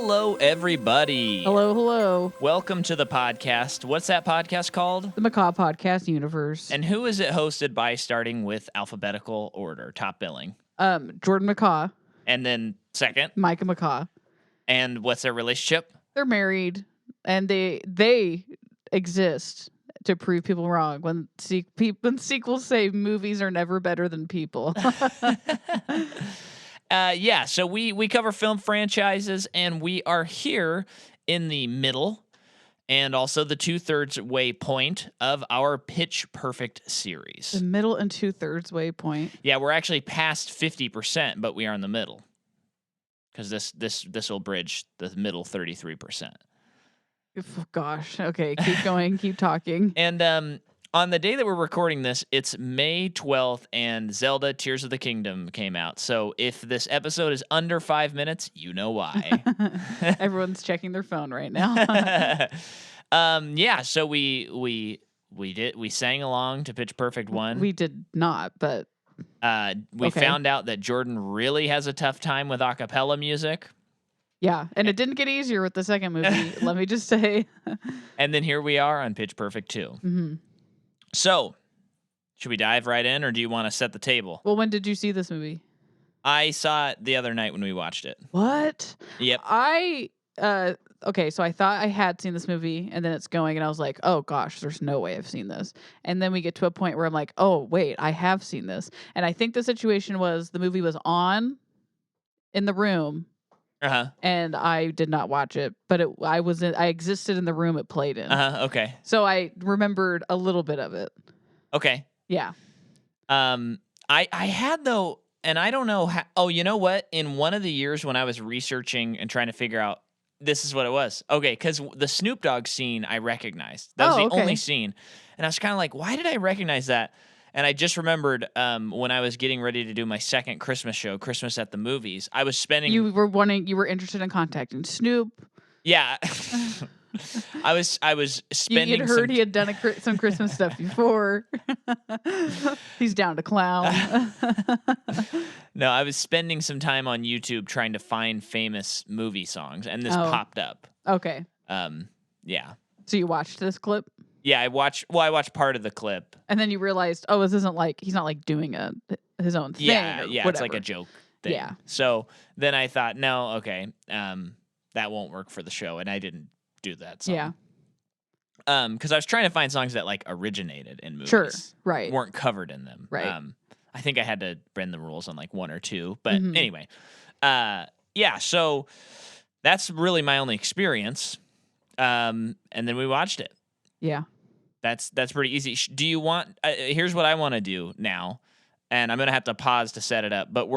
Hello, everybody. Hello, hello. Welcome to the podcast. What's that podcast called? The Macaw Podcast Universe. And who is it hosted by, starting with alphabetical order, top billing? Jordan Macaw. And then second? Micah Macaw. And what's their relationship? They're married, and they exist to prove people wrong when sequels say movies are never better than people. So we cover film franchises, and we are here in the middle and also the 2/3 way point of our Pitch Perfect series. The middle and 2/3 way point. Yeah, we're actually past 50%, but we are in the middle because this will bridge the middle 33%. Oh, gosh. Okay, keep going. Keep talking. And on the day that we're recording this, it's May 12th, and Zelda Tears of the Kingdom came out. So if this episode is under 5 minutes, you know why. Everyone's checking their phone right now. So we sang along to Pitch Perfect 1. We did not, but we found out that Jordan really has a tough time with a cappella music. Yeah, and it didn't get easier with the second movie, let me just say. And then here we are on Pitch Perfect 2. Mm-hmm. So, should we dive right in, or do you want to set the table? Well, when did you see this movie? I saw it the other night when we watched it. What? Yep. Okay, so I thought I had seen this movie, and then it's going, and I was like, oh gosh, there's no way I've seen this. And then we get to a point where I'm like, oh wait, I have seen this. And I think the situation was the movie was on in the room, and I did not watch it, but I existed in the room it played in. Okay. So I remembered a little bit of it. Okay. Yeah. I had though, and I don't know how. Oh, you know what? In one of the years when I was researching and trying to figure out, this is what it was. Okay, because the Snoop Dogg scene I recognized. That was the only scene, and I was kind of like, why did I recognize that? And I just remembered when I was getting ready to do my second Christmas show, Christmas at the Movies, I was spending... You were interested in contacting Snoop. Yeah. I was spending... You had heard he had done some Christmas stuff before. He's down to clown. No, I was spending some time on YouTube trying to find famous movie songs, and this popped up. Okay. Yeah. So you watched this clip? Yeah, I watched part of the clip. And then you realized, oh, this isn't like, he's not like doing his own thing. Yeah, whatever. It's like a joke thing. Yeah. So then I thought, no, okay, that won't work for the show, and I didn't do that song. Yeah. Because I was trying to find songs that like originated in movies. Sure, right. Weren't covered in them. Right. I think I had to bend the rules on like one or two, but anyway. So that's really my only experience. And then we watched it. Yeah. That's pretty easy. Do you want... here's what I want to do now, and I'm going to have to pause to set it up, but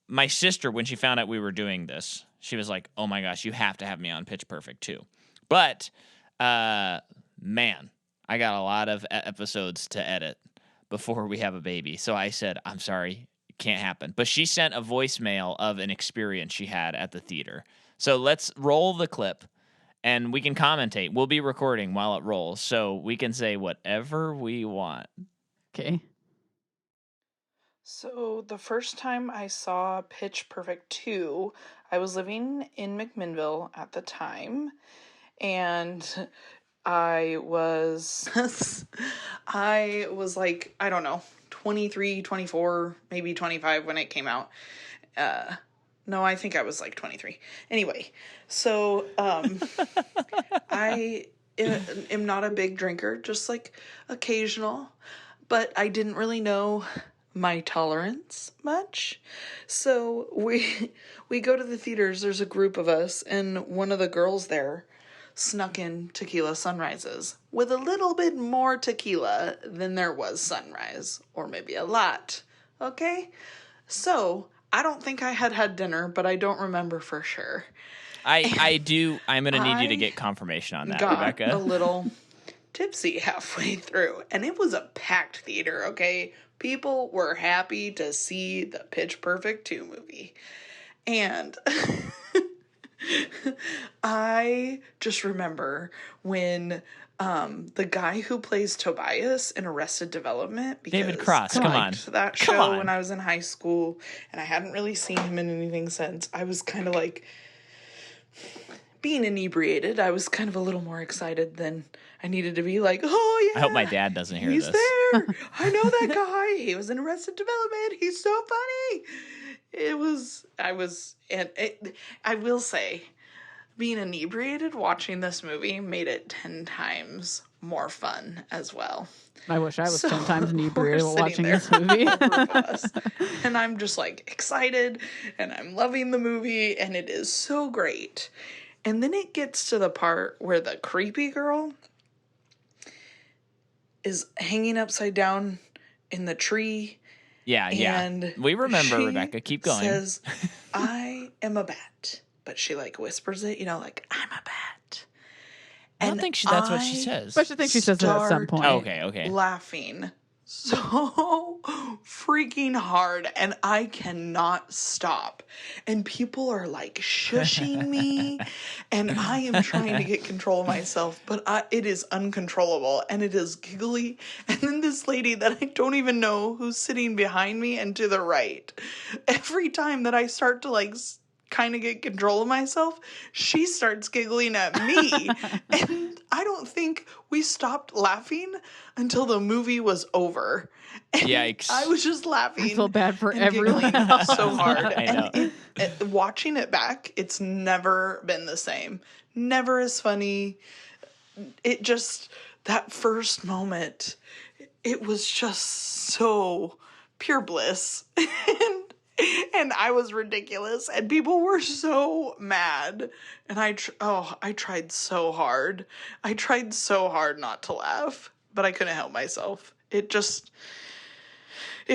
my sister, when she found out we were doing this, she was like, oh my gosh, you have to have me on Pitch Perfect 2. But, man, I got a lot of episodes to edit before we have a baby. So I said, I'm sorry, it can't happen. But she sent a voicemail of an experience she had at the theater. So let's roll the clip. And we can commentate. We'll be recording while it rolls, so we can say whatever we want. Okay. So the first time I saw Pitch Perfect 2, I was living in McMinnville at the time, and I was like, I don't know, 23, 24, maybe 25 when it came out. No, I think I was like 23. Anyway, so I am not a big drinker, just like occasional, but I didn't really know my tolerance much. So we go to the theaters, there's a group of us, and one of the girls there snuck in tequila sunrises with a little bit more tequila than there was sunrise, or maybe a lot. Okay? So I don't think I had dinner, but I don't remember for sure. I do. I'm going to need you to get confirmation on that, Rebecca. A little tipsy halfway through, and it was a packed theater, okay? People were happy to see the Pitch Perfect 2 movie. And I just remember when the guy who plays Tobias in Arrested Development, because David Cross, come on, that show when I was in high school, and I hadn't really seen him in anything since. I was kind of like, being inebriated, I was kind of a little more excited than I needed to be. Like, oh yeah, I hope my dad doesn't hear he's this. there. I know that guy. He was in Arrested Development. He's so funny. I will say, being inebriated watching this movie made it 10 times more fun as well. I wish I was So 10 times inebriated we're while sitting watching there, this movie. all group of us, and I'm just like excited, and I'm loving the movie, and it is so great. And then it gets to the part where the creepy girl is hanging upside down in the tree. Yeah, And we remember, she Rebecca. Keep going. Says, I am a bat. But she like whispers it, like, I'm a bat. I don't think that's what she says. But I think she says it at some point. Oh, okay. Laughing so freaking hard, and I cannot stop. And people are like shushing me, and I am trying to get control of myself, but it is uncontrollable, and it is giggly. And then this lady that I don't even know, who's sitting behind me and to the right, every time that I start to like kind of get control of myself, she starts giggling at me. And I don't think we stopped laughing until the movie was over. And Yikes. I was just laughing. I feel bad for and everyone giggling else. so hard. I know. And watching it back, it's never been the same. Never as funny. It just, that first moment, it was just so pure bliss. And I was ridiculous, and people were so mad. And I tried so hard. I tried so hard not to laugh, but I couldn't help myself. It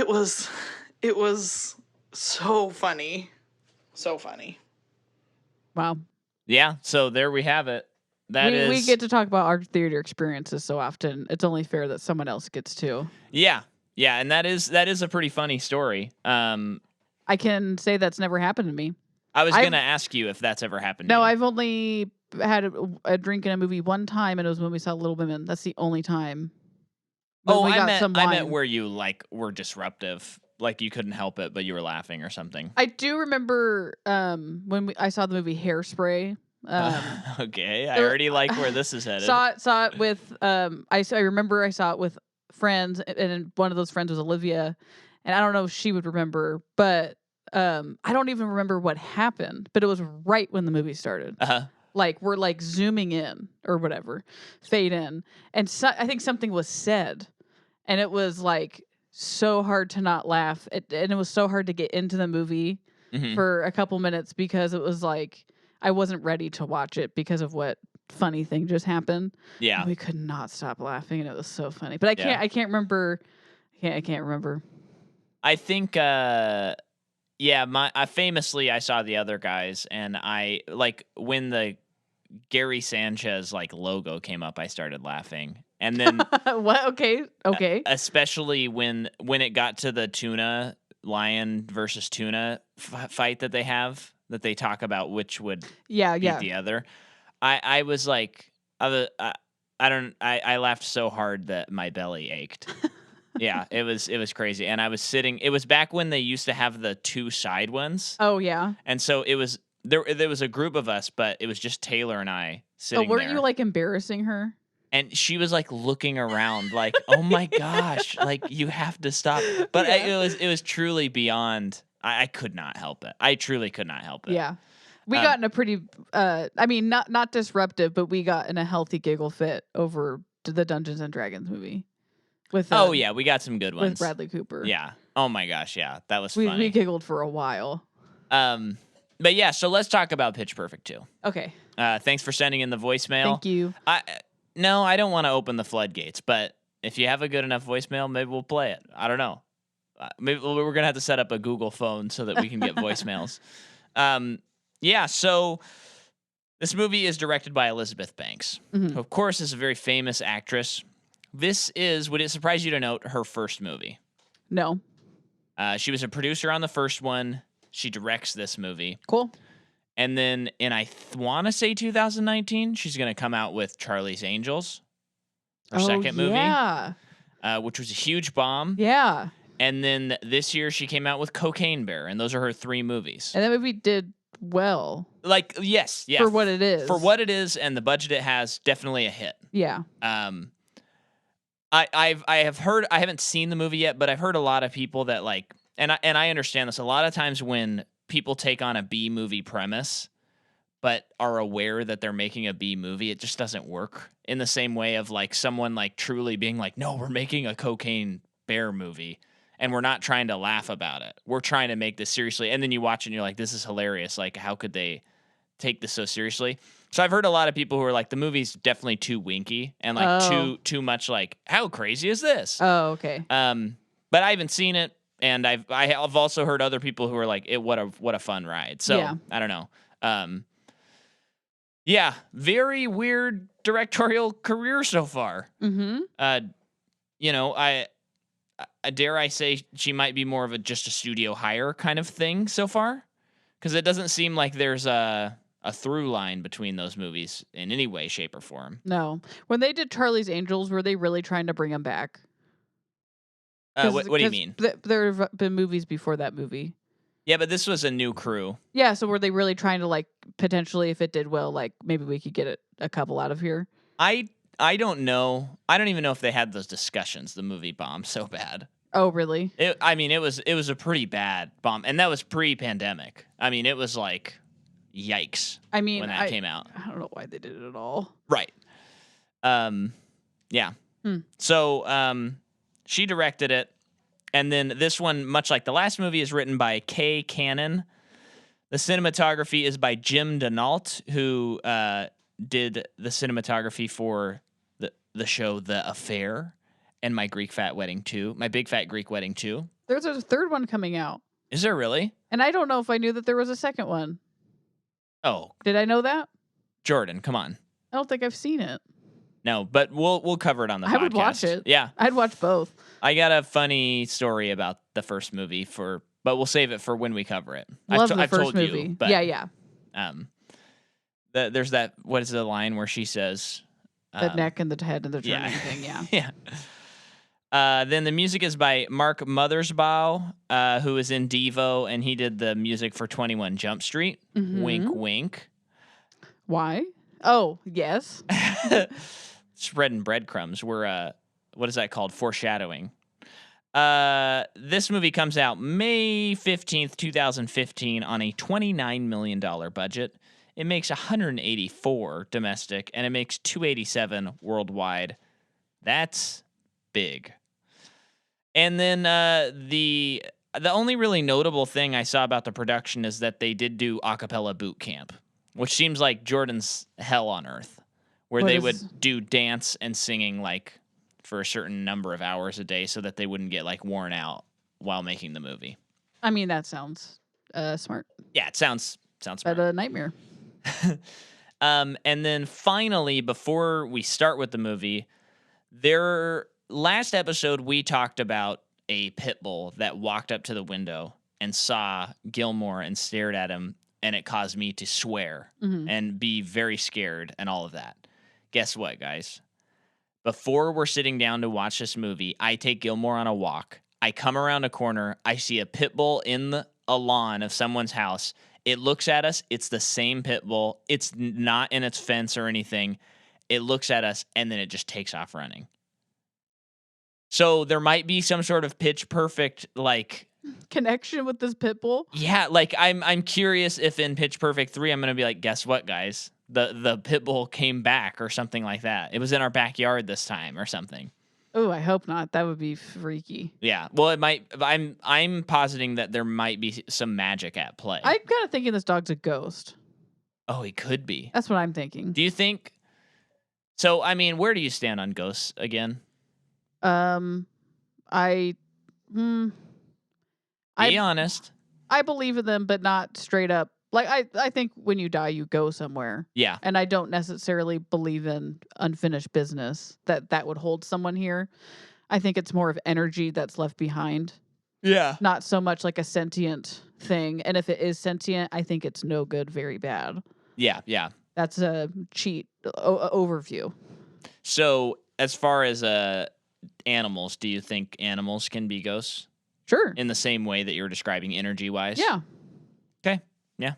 was so funny. So funny. Wow. Yeah, so there we have it. We get to talk about our theater experiences so often. It's only fair that someone else gets to. Yeah, and that is a pretty funny story. I can say that's never happened to me. I was going to ask you if that's ever happened to you. No, I've only had a drink in a movie one time, and it was when we saw Little Women. That's the only time. Oh, I meant where you like were disruptive, like you couldn't help it, but you were laughing or something. I do remember when I saw the movie Hairspray. Okay, I already like where this is headed. Saw it with I remember I saw it with friends, and one of those friends was Olivia, and I don't know if she would remember, but I don't even remember what happened, but it was right when the movie started. Like we're like zooming in or whatever, fade in, and I think something was said, and it was like so hard to not laugh, and it was so hard to get into the movie for a couple minutes because it was like I wasn't ready to watch it because of what funny thing just happened. Yeah, and we could not stop laughing, and it was so funny. But I can't remember. I can't remember. I think. Famously, I saw The Other Guys, and I like when the Gary Sanchez like logo came up, I started laughing, and then what? Okay. Especially when it got to the tuna lion versus tuna fight that they talk about which would beat the other. I was like, I laughed so hard that my belly ached. Yeah, it was crazy. And I was sitting, it was back when they used to have the two side ones. Oh, yeah. And so it was, there was a group of us, but it was just Taylor and I sitting there. Oh, weren't you like embarrassing her? And she was like looking around like, oh my gosh, like you have to stop. But it was truly beyond, I could not help it. I truly could not help it. Yeah. We got in a pretty, I mean, not disruptive, but we got in a healthy giggle fit over to the Dungeons and Dragons movie. With we got some good ones with Bradley Cooper. Yeah. Oh my gosh, yeah, that was funny. We giggled for a while. But yeah, so let's talk about Pitch Perfect 2. Okay. Thanks for sending in the voicemail. Thank you. No, I don't want to open the floodgates, but if you have a good enough voicemail, maybe we'll play it. I don't know. Maybe we're gonna have to set up a Google phone so that we can get voicemails. Yeah. So this movie is directed by Elizabeth Banks, who of course is a very famous actress. This is, would it surprise you to note, her first movie? No. She was a producer on the first one. She directs this movie. Cool. And then I want to say 2019, she's going to come out with Charlie's Angels, her second movie. Yeah. Which was a huge bomb. Yeah. And then this year she came out with Cocaine Bear, and those are her 3 movies. And that movie did well. Like, yes, yeah. For what it is. For what it is and the budget it has, definitely a hit. Yeah. I have heard, I haven't seen the movie yet, but I've heard a lot of people that like, and I understand this. A lot of times when people take on a B movie premise, but are aware that they're making a B movie, it just doesn't work in the same way of like someone like truly being like, no, we're making a cocaine bear movie and we're not trying to laugh about it. We're trying to make this seriously. And then you watch it and you're like, this is hilarious. Like, how could they take this so seriously? So I've heard a lot of people who are like, the movie's definitely too winky and like too much like, how crazy is this? Oh, okay. But I haven't seen it, and I've also heard other people who are like, what a fun ride. So Yeah. I don't know. Yeah, very weird directorial career so far. Mm-hmm. You know, I dare I say she might be more of just a studio hire kind of thing so far, because it doesn't seem like there's a through line between those movies in any way, shape, or form. No. When they did Charlie's Angels, were they really trying to bring him back? What do you mean? There have been movies before that movie. Yeah, but this was a new crew. Yeah, so were they really trying to like potentially, if it did well, like maybe we could get a couple out of here? I don't know. I don't even know if they had those discussions. The movie bombed so bad. Oh, really? It was a pretty bad bomb, and that was pre-pandemic. I mean, it was like, yikes. I mean, when that came out, I don't know why they did it at all. right? Yeah. So, she directed it, and then this one, much like the last movie, is written by Kay Cannon. The cinematography is by Jim Denault, who did the cinematography for the show The Affair and My Big Fat Wedding 2. There's a third one coming out. Is there really? And I don't know if I knew that there was a second one. Oh, Did I know that? Jordan, come on. I don't think I've seen it. No, but we'll cover it on the podcast. I would watch it. Yeah. I'd watch both. I got a funny story about the first movie but we'll save it for when we cover it. Love the I've first told movie. you, but Yeah. there's that, what is the line where she says The neck and the head and the yeah. turning thing, yeah. Yeah. Then the music is by Mark Mothersbaugh, who is in Devo, and he did the music for 21 Jump Street. Mhm. Wink, wink. Why? Oh, yes. Spreading breadcrumbs. We're what is that called? Foreshadowing. This movie comes out May 15th, 2015 on a $29 million budget. It makes 184 domestic, and it makes 287 worldwide. That's big. And then the only really notable thing I saw about the production is that they did do a cappella boot camp, which seems like Jordan's hell on earth, where they would do dance and singing like for a certain number of hours a day so that they wouldn't get like worn out while making the movie. I mean, that sounds smart. Yeah, it sounds smart. But a nightmare. And then finally, before we start with the movie, last episode we talked about a pit bull that walked up to the window and saw Gilmore and stared at him, and it caused me to swear and be very scared and all of that. Guess what, guys? Before we're sitting down to watch this movie, I take Gilmore on a walk. I come around a corner. I see a pit bull in a lawn of someone's house. It looks at us. It's the same pit bull. It's not in its fence or anything. It looks at us, and then it just takes off running. So there might be some sort of pitch perfect, like, connection with this pit bull. Yeah, like I'm curious if in Pitch Perfect 3 I'm gonna be like, guess what, guys? The pit bull came back or something like that. It was in our backyard this time or something. Oh, I hope not. That would be freaky. Yeah. Well, it might. I'm positing that there might be some magic at play. I'm kind of thinking this dog's a ghost. Oh, he could be. That's what I'm thinking. Do you think? So, I mean, where do you stand on ghosts again? Be honest. I believe in them, but not straight up. Like, I think when you die, you go somewhere. Yeah. And I don't necessarily believe in unfinished business that would hold someone here. I think it's more of energy that's left behind. Yeah. Not so much like a sentient thing. And if it is sentient, I think it's no good, very bad. Yeah. Yeah. That's a cheat overview. So, as far as animals, do you think animals can be ghosts? Sure. In the same way that you're describing energy-wise? Yeah. Okay. Yeah.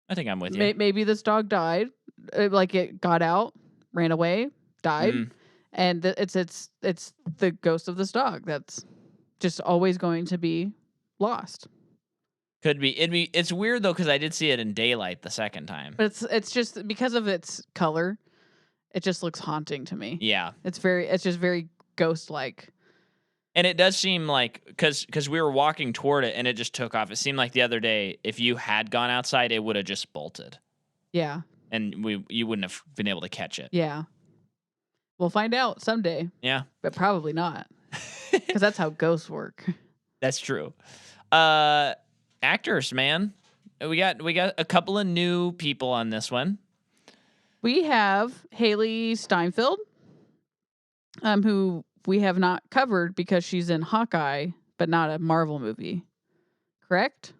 I think I'm with you. Maybe this dog died, like it got out, ran away, died, Mm. and it's the ghost of this dog that's just always going to be lost. Could be. It's weird though because I did see it in daylight the second time. But it's just because of its color, it just looks haunting to me. Yeah. It's just very ghost-like. And it does seem like because we were walking toward it and it just took off. It seemed like the other day, if you had gone outside, it would have just bolted, Yeah. and you wouldn't have been able to catch it. Yeah. We'll find out someday, Yeah, but probably not, because that's how ghosts work. that's true. Actors, man, we got a couple of new people on this one. We have Haley Steinfeld, who we have not covered because she's in Hawkeye, but not a Marvel movie. Correct?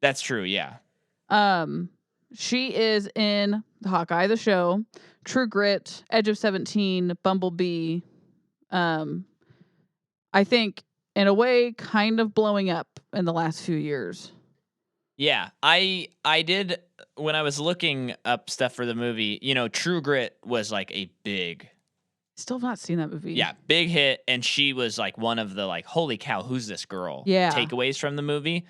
That's true. Yeah. She is in Hawkeye, the show, True Grit, Edge of 17, Bumblebee. I think, in a way, kind of blowing up in the last few years. Yeah, I did when I was looking up stuff for the movie. True Grit was like a big, Still have not seen that movie. yeah, big hit, and she was like one of the like, holy cow, who's this girl? Yeah. Takeaways from the movie,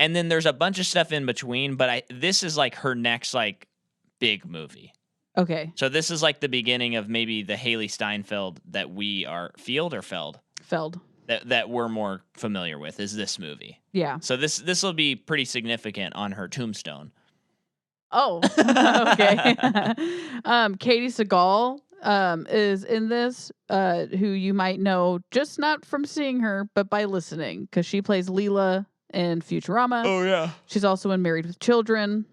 and then there's a bunch of stuff in between. But this is like her next like big movie. Okay. So this is like the beginning of maybe the Haley Steinfeld that we are Feld that we're more familiar with is this movie. Yeah. So this will be pretty significant on her tombstone. Oh, okay. Katie Seagal is in this, who you might know just not from seeing her, but by listening, because she plays Leela in Futurama. Oh yeah. She's also in Married with Children,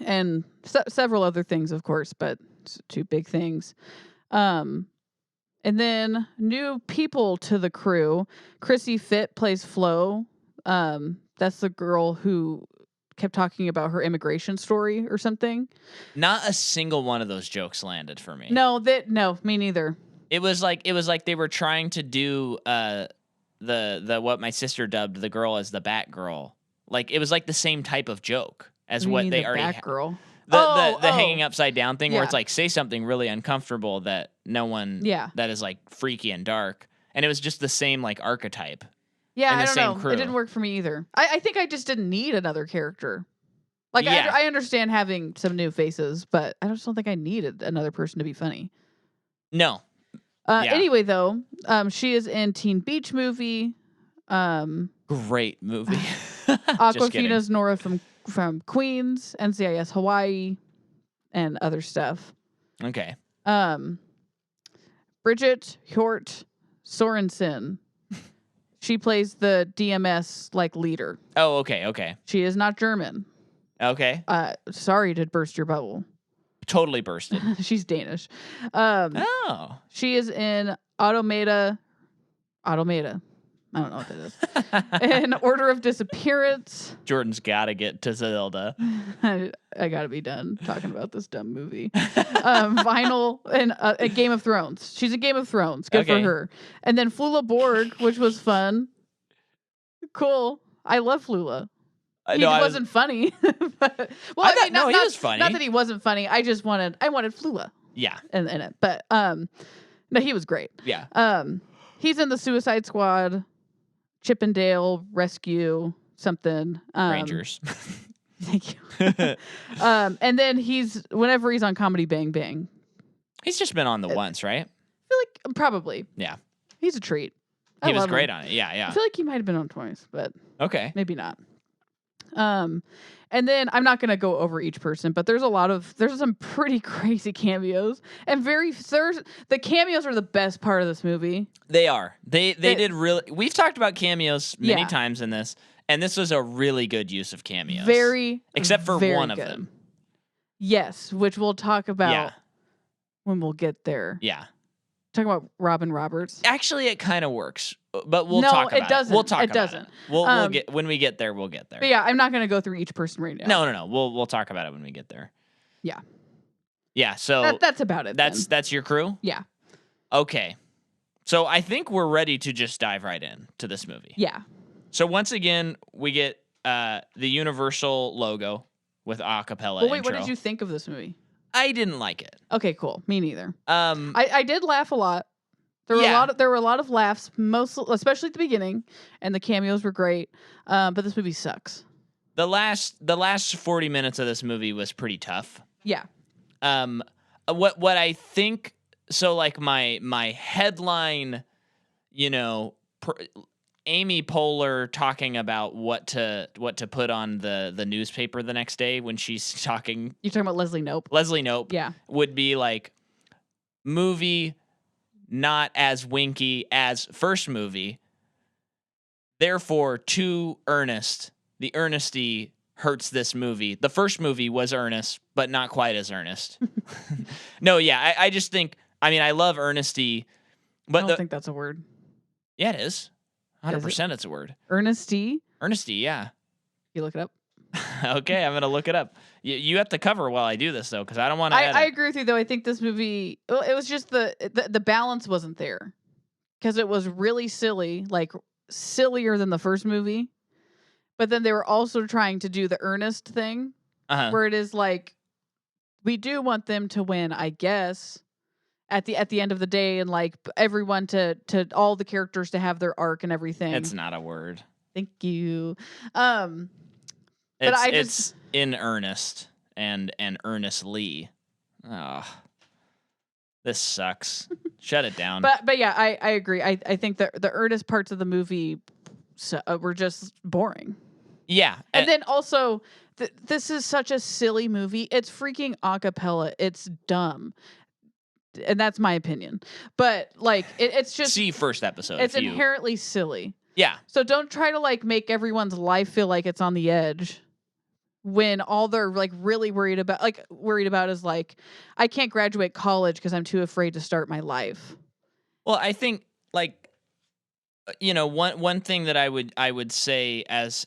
and several other things, of course, but two big things. And then new people to the crew. Chrissy Fit plays Flo. That's the girl who kept talking about her immigration story or something. Not a single one of those jokes landed for me. No, me neither. It was like they were trying to do the what my sister dubbed the girl as the Batgirl. Like it was like the same type of joke as what they already had. Batgirl. The hanging upside down thing where Yeah. it's like say something really uncomfortable that no one that is like freaky and dark. And it was just the same like archetype. Yeah, and the I don't same know. crew. It didn't work for me either. I think I just didn't need another character. Like Yeah. I understand having some new faces, but I just don't think I needed another person to be funny. No. Yeah. Anyway, though, she is in Teen Beach Movie. Great movie. Just kidding. Aquafina's Nora from Queens, NCIS Hawaii, and other stuff. Okay. Bridget Hjort Sorensen. She plays the DMS like leader. Oh, okay. She is not German. Okay. Sorry to burst your bubble. Totally bursted. She's Danish. Oh. She is in Automata. I don't know what that is. In Order of Disappearance. Jordan's got to get to Zelda. I gotta be done talking about this dumb movie. Vinyl and Game of Thrones. She's in Game of Thrones. Good for her. And then Flula Borg, which was fun. Cool. I love Flula. He wasn't funny. But, well, I mean, he was funny. Not that he wasn't funny. I wanted Flula. Yeah. In it. But no, he was great. Yeah. He's in the Suicide Squad, Chippendale Rescue, something. Rangers. Thank you. And then whenever he's on Comedy Bang Bang. He's just been on the once, right? I feel like probably. Yeah. He's a treat. He was great on it. Yeah. I feel like he might have been on twice, but Okay. maybe not. And then I'm not going to go over each person, but there's some pretty crazy cameos and the cameos are the best part of this movie. They are. They did really. We've talked about cameos many times in this, and this was a really good use of cameos. Except for one of them. Yes, which we'll talk about when we'll get there. Yeah. Talking about Robin Roberts. Actually, it kind of works, but we'll talk about it. No, it doesn't. We'll talk it about doesn't. it. We'll get when we get there. We'll get there. But yeah, I'm not going to go through each person right now. No. We'll talk about it when we get there. Yeah. Yeah. So that's about it. That's your crew. Yeah. Okay. So I think we're ready to just dive right in to this movie. Yeah. So once again, we get the Universal logo with acapella Well, wait, intro. what did you think of this movie? I didn't like it. Okay, cool. Me neither. Um, I did laugh a lot. There were a lot of laughs, especially at the beginning, and the cameos were great. But this movie sucks. the last 40 minutes of this movie was pretty tough. Yeah. What I think, so like my headline, you know, Amy Poehler talking about what to put on the newspaper the next day when she's talking. You're talking about Leslie Knope. Leslie Knope. Yeah. Would be like, movie not as winky as first movie, therefore too earnest. The earnesty hurts this movie. The first movie was earnest, but not quite as earnest. No, yeah, I just think, I mean, I love earnesty, but I don't think that's a word. yeah, it is. 100% it's a word. Earnesty? Earnesty, yeah. You look it up. Okay, I'm going to look it up. You have to cover while I do this, though, because I don't want to I agree with you, though. I think this movie, it was just the balance wasn't there. Because it was really silly, like sillier than the first movie. But then they were also trying to do the earnest thing, where it is like, we do want them to win, I guess, at the end of the day, and like everyone to all the characters to have their arc and everything. It's not a word. Thank you. But I it's in earnest and earnestly. Oh, this sucks. Shut it down. But yeah, I agree. I think the earnest parts of the movie were just boring. Yeah, and then also this is such a silly movie. It's freaking acapella. It's dumb. And that's my opinion. But like it's just see first episode. It's inherently silly. Yeah. So don't try to like make everyone's life feel like it's on the edge when all they're like really worried about is like, I can't graduate college because I'm too afraid to start my life. Well, I think like, you know, one thing that I would say as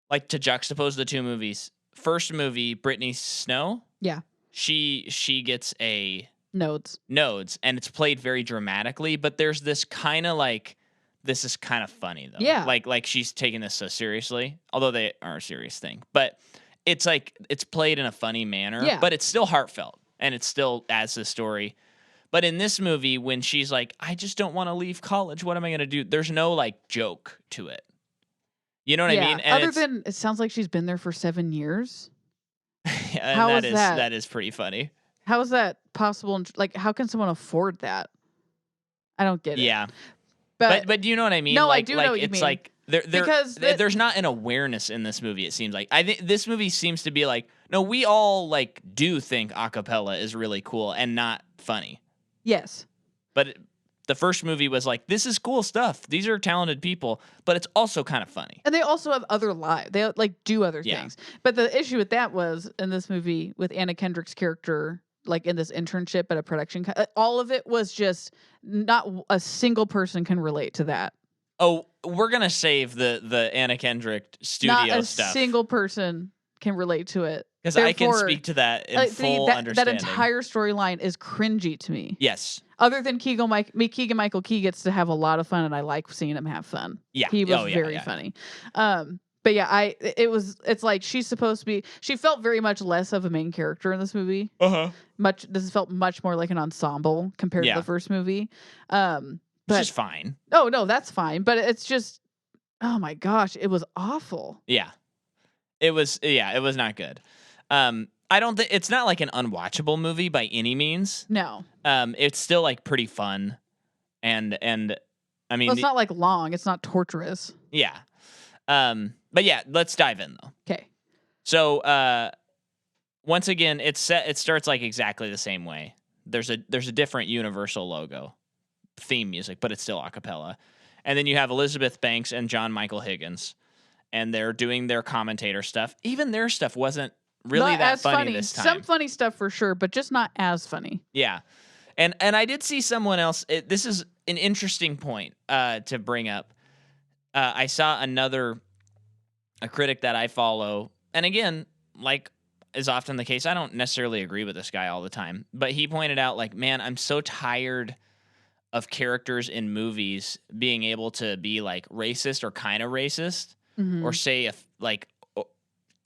like to juxtapose the two movies. First movie, Brittany Snow. Yeah. She gets a nodes, and it's played very dramatically, but there's this kind of like, this is kind of funny though. Yeah. Like she's taking this so seriously, although they are a serious thing, but it's like, it's played in a funny manner, but it's still heartfelt and it still adds to the story. But in this movie, when she's like, I just don't want to leave college, what am I going to do? There's no like joke to it. You know what I mean? And other than it sounds like she's been there for 7 years. How is that? That is pretty funny. How is that possible? Like, how can someone afford that? I don't get it. Yeah. But do you know what I mean? No, like, I do know what you it's mean. like there's not an awareness in this movie. It seems like I think this movie seems to be like, no, we all like do think acapella is really cool and not funny. Yes. But the first movie was like, this is cool stuff. These are talented people, but it's also kind of funny. And they also have other lives. They like do other things. But the issue with that was in this movie with Anna Kendrick's character, like in this internship at a production, all of it was just not a single person can relate to that. Oh, we're gonna save the Anna Kendrick studio not a stuff. Single person can relate to it. Because I can speak to that in full understanding. That entire storyline is cringy to me. Yes. Other than Keegan-Michael Key gets to have a lot of fun, and I like seeing him have fun. Yeah. He was very funny. But yeah, it's like she's supposed to be, she felt very much less of a main character in this movie. This felt much more like an ensemble compared to the first movie. Which is fine. Oh, no, that's fine. But it's just, oh my gosh, it was awful. Yeah. It was not good. I don't think it's not like an unwatchable movie by any means. No. It's still like pretty fun. And I mean, well, it's not like long. It's not torturous. Yeah. But yeah, let's dive in though. Okay. So, once again, it starts like exactly the same way. There's a different Universal logo, theme music, but it's still a cappella. And then you have Elizabeth Banks and John Michael Higgins, and they're doing their commentator stuff. Even their stuff wasn't really not that funny this time. Some funny stuff for sure, but just not as funny. Yeah. And I did see someone else. This is an interesting point to bring up. I saw a critic that I follow, and again, like is often the case, I don't necessarily agree with this guy all the time, but he pointed out like, man, I'm so tired of characters in movies being able to be like racist or kind of racist, or say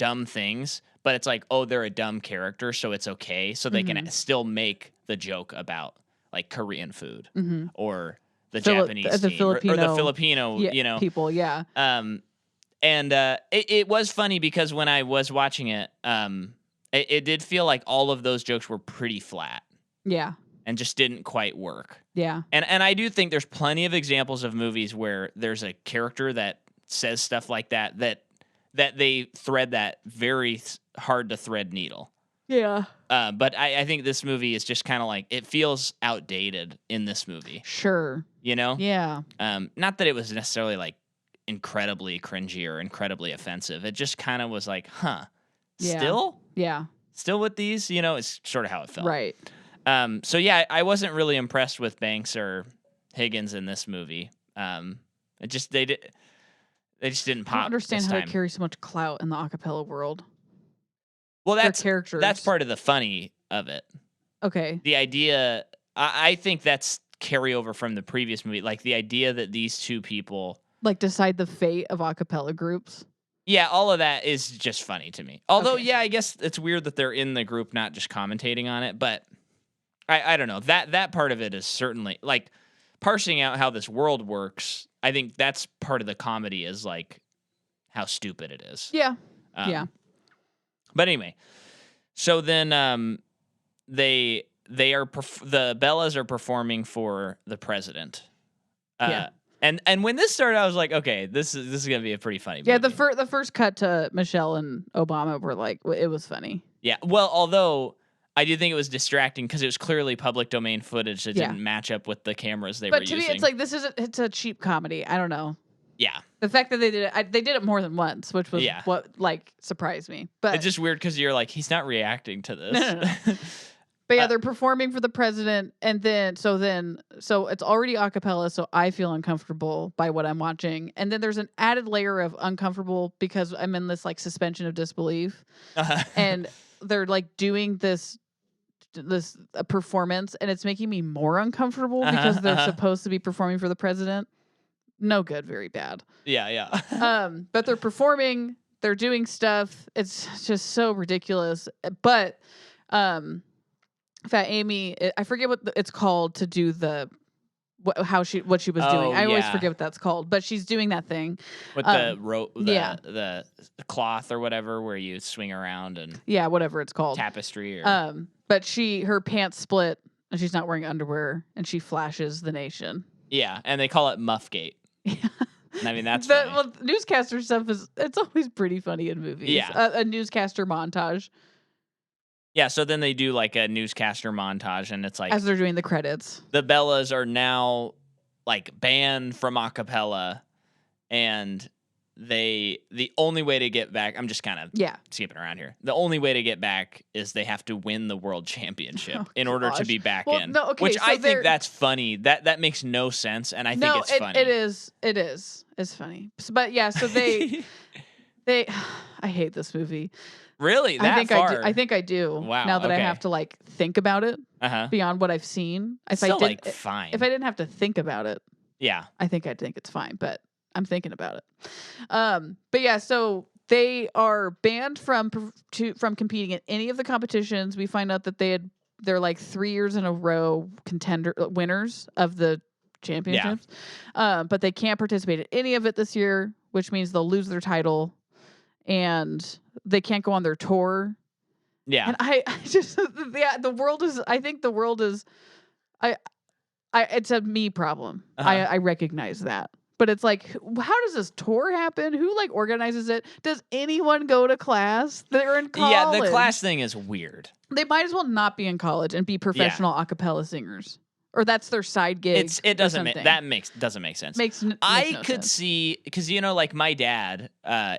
dumb things, but it's like, oh, they're a dumb character, so it's okay. So they can still make the joke about like Korean food or the Japanese the team or the Filipino Filipino, people. Yeah. And it was funny because when I was watching it, it did feel like all of those jokes were pretty flat Yeah. and just didn't quite work. Yeah. And I do think there's plenty of examples of movies where there's a character that says stuff like that they thread that very hard to thread needle. Yeah. But I think this movie is just kind of like, it feels outdated in this movie. Sure. You know? Yeah. Not that it was necessarily like incredibly cringy or incredibly offensive. It just kind of was like, huh, Yeah. still with these, it's sort of how it felt. Right. So yeah, I wasn't really impressed with Banks or Higgins in this movie. They just didn't pop. I don't understand this how time. they carry so much clout in the acapella world. Well, Their that's characters. That's part of the funny of it. Okay. The idea, I think that's carryover from the previous movie. Like the idea that these two people, Like decide the fate of acapella groups. yeah, all of that is just funny to me. Although, Okay. yeah, I guess it's weird that they're in the group, not just commentating on it. But I don't know. That part of it is certainly like parsing out how this world works. I think that's part of the comedy is like how stupid it is. Yeah. Yeah. But anyway, so then the Bellas are performing for the president. Yeah. And when this started, I was like, okay, this is gonna be a pretty funny movie. Yeah. The first cut to Michelle and Obama were like, it was funny. Yeah. Well, although I do think it was distracting because it was clearly public domain footage that didn't match up with the cameras they were using. But to me, it's like it's a cheap comedy. I don't know. Yeah. The fact that they did it more than once, which was what like surprised me. But it's just weird because you're like, he's not reacting to this. No. But yeah, they're performing for the president, and so it's already a cappella, so I feel uncomfortable by what I'm watching. And then there's an added layer of uncomfortable because I'm in this like suspension of disbelief. And they're like doing this performance, and it's making me more uncomfortable because they're supposed to be performing for the president. No good, very bad. Yeah. But they're performing, they're doing stuff. It's just so ridiculous. But Fat Amy, I forget what it's called to do what she was doing. I always forget what that's called, but she's doing that thing with the rope, the cloth or whatever, where you swing around and whatever it's called, tapestry. Or... but her pants split and she's not wearing underwear and she flashes the nation. Yeah, and they call it Muffgate. I mean, that's funny. Well, newscaster stuff it's always pretty funny in movies. Yeah, a newscaster montage. Yeah, so then they do like a newscaster montage, and it's like as they're doing the credits, the Bellas are now like banned from a cappella, and the only way to get back. I'm just kind of skipping around here. The only way to get back is they have to win the world championship in order to be back in. No, okay, which so I think that's funny. That makes no sense, and I think it's funny. It is. It's funny. But yeah, so they I hate this movie. Really? That far? I think I do. Wow. Now that I have to like think about it beyond what I've seen. Fine. If I didn't have to think about it, I think I'd think it's fine. But I'm thinking about it. But yeah, so they are banned from competing in any of the competitions. We find out that they're like 3 years in a row winners of the championships. But they can't participate in any of it this year, which means they'll lose their title. And they can't go on their tour. Yeah. And I just, the world is, I think the world is, it's a me problem. I recognize that. But it's like, how does this tour happen? Who like organizes it? Does anyone go to class? They're in college. Yeah, the class thing is weird. They might as well not be in college and be professional a cappella singers. Or that's their side gig. It doesn't make sense. I could see because like my dad,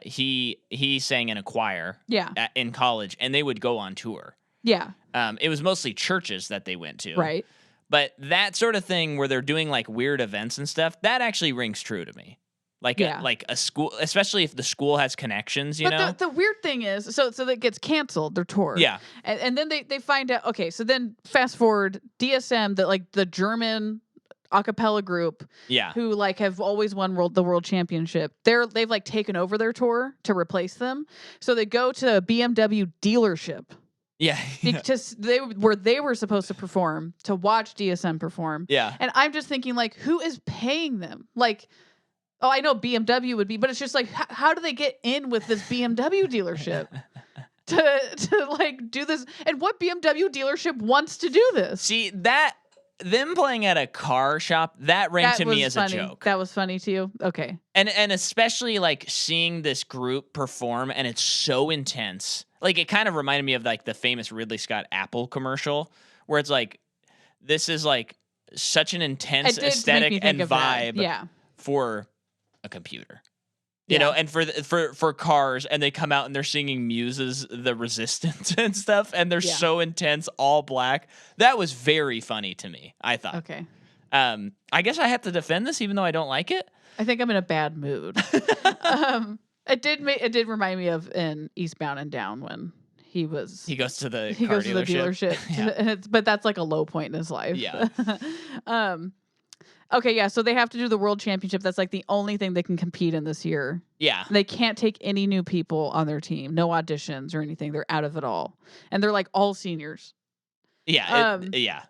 he sang in a choir. In college, and they would go on tour. Yeah. It was mostly churches that they went to. Right. But that sort of thing where they're doing like weird events and stuff, that actually rings true to me. Like a school, especially if the school has connections, you know? But the weird thing is, so that gets canceled, their tour. Yeah. And then they find out, okay, so then fast forward, DSM, the German a cappella group Yeah. who like have always won the world championship. They've like taken over their tour to replace them. So they go to a BMW dealership Yeah. because they were supposed to perform, to watch DSM perform. Yeah. And I'm just thinking, like, who is paying them? Like, oh, I know BMW would be, but it's just like, how do they get in with this BMW dealership to like do this? And what BMW dealership wants to do this? See, them playing at a car shop, that rang to me as funny. a joke. That was funny to you? Okay. And especially like seeing this group perform, and it's so intense. Like, it kind of reminded me of like the famous Ridley Scott Apple commercial, where it's like, this is like such an intense aesthetic and vibe for a computer. You know, and for cars, and they come out and they're singing Muse's The Resistance and stuff, and they're so intense, all black. That was very funny to me, I thought. Okay. I guess I have to defend this even though I don't like it. I think I'm in a bad mood. It did remind me of in Eastbound and Down when he goes to the dealership. Yeah. But that's like a low point in his life. Yeah. Okay, yeah, so they have to do the world championship. That's like the only thing they can compete in this year. Yeah. They can't take any new people on their team, no auditions or anything. They're out of it all. And they're like all seniors. Yeah. Yeah.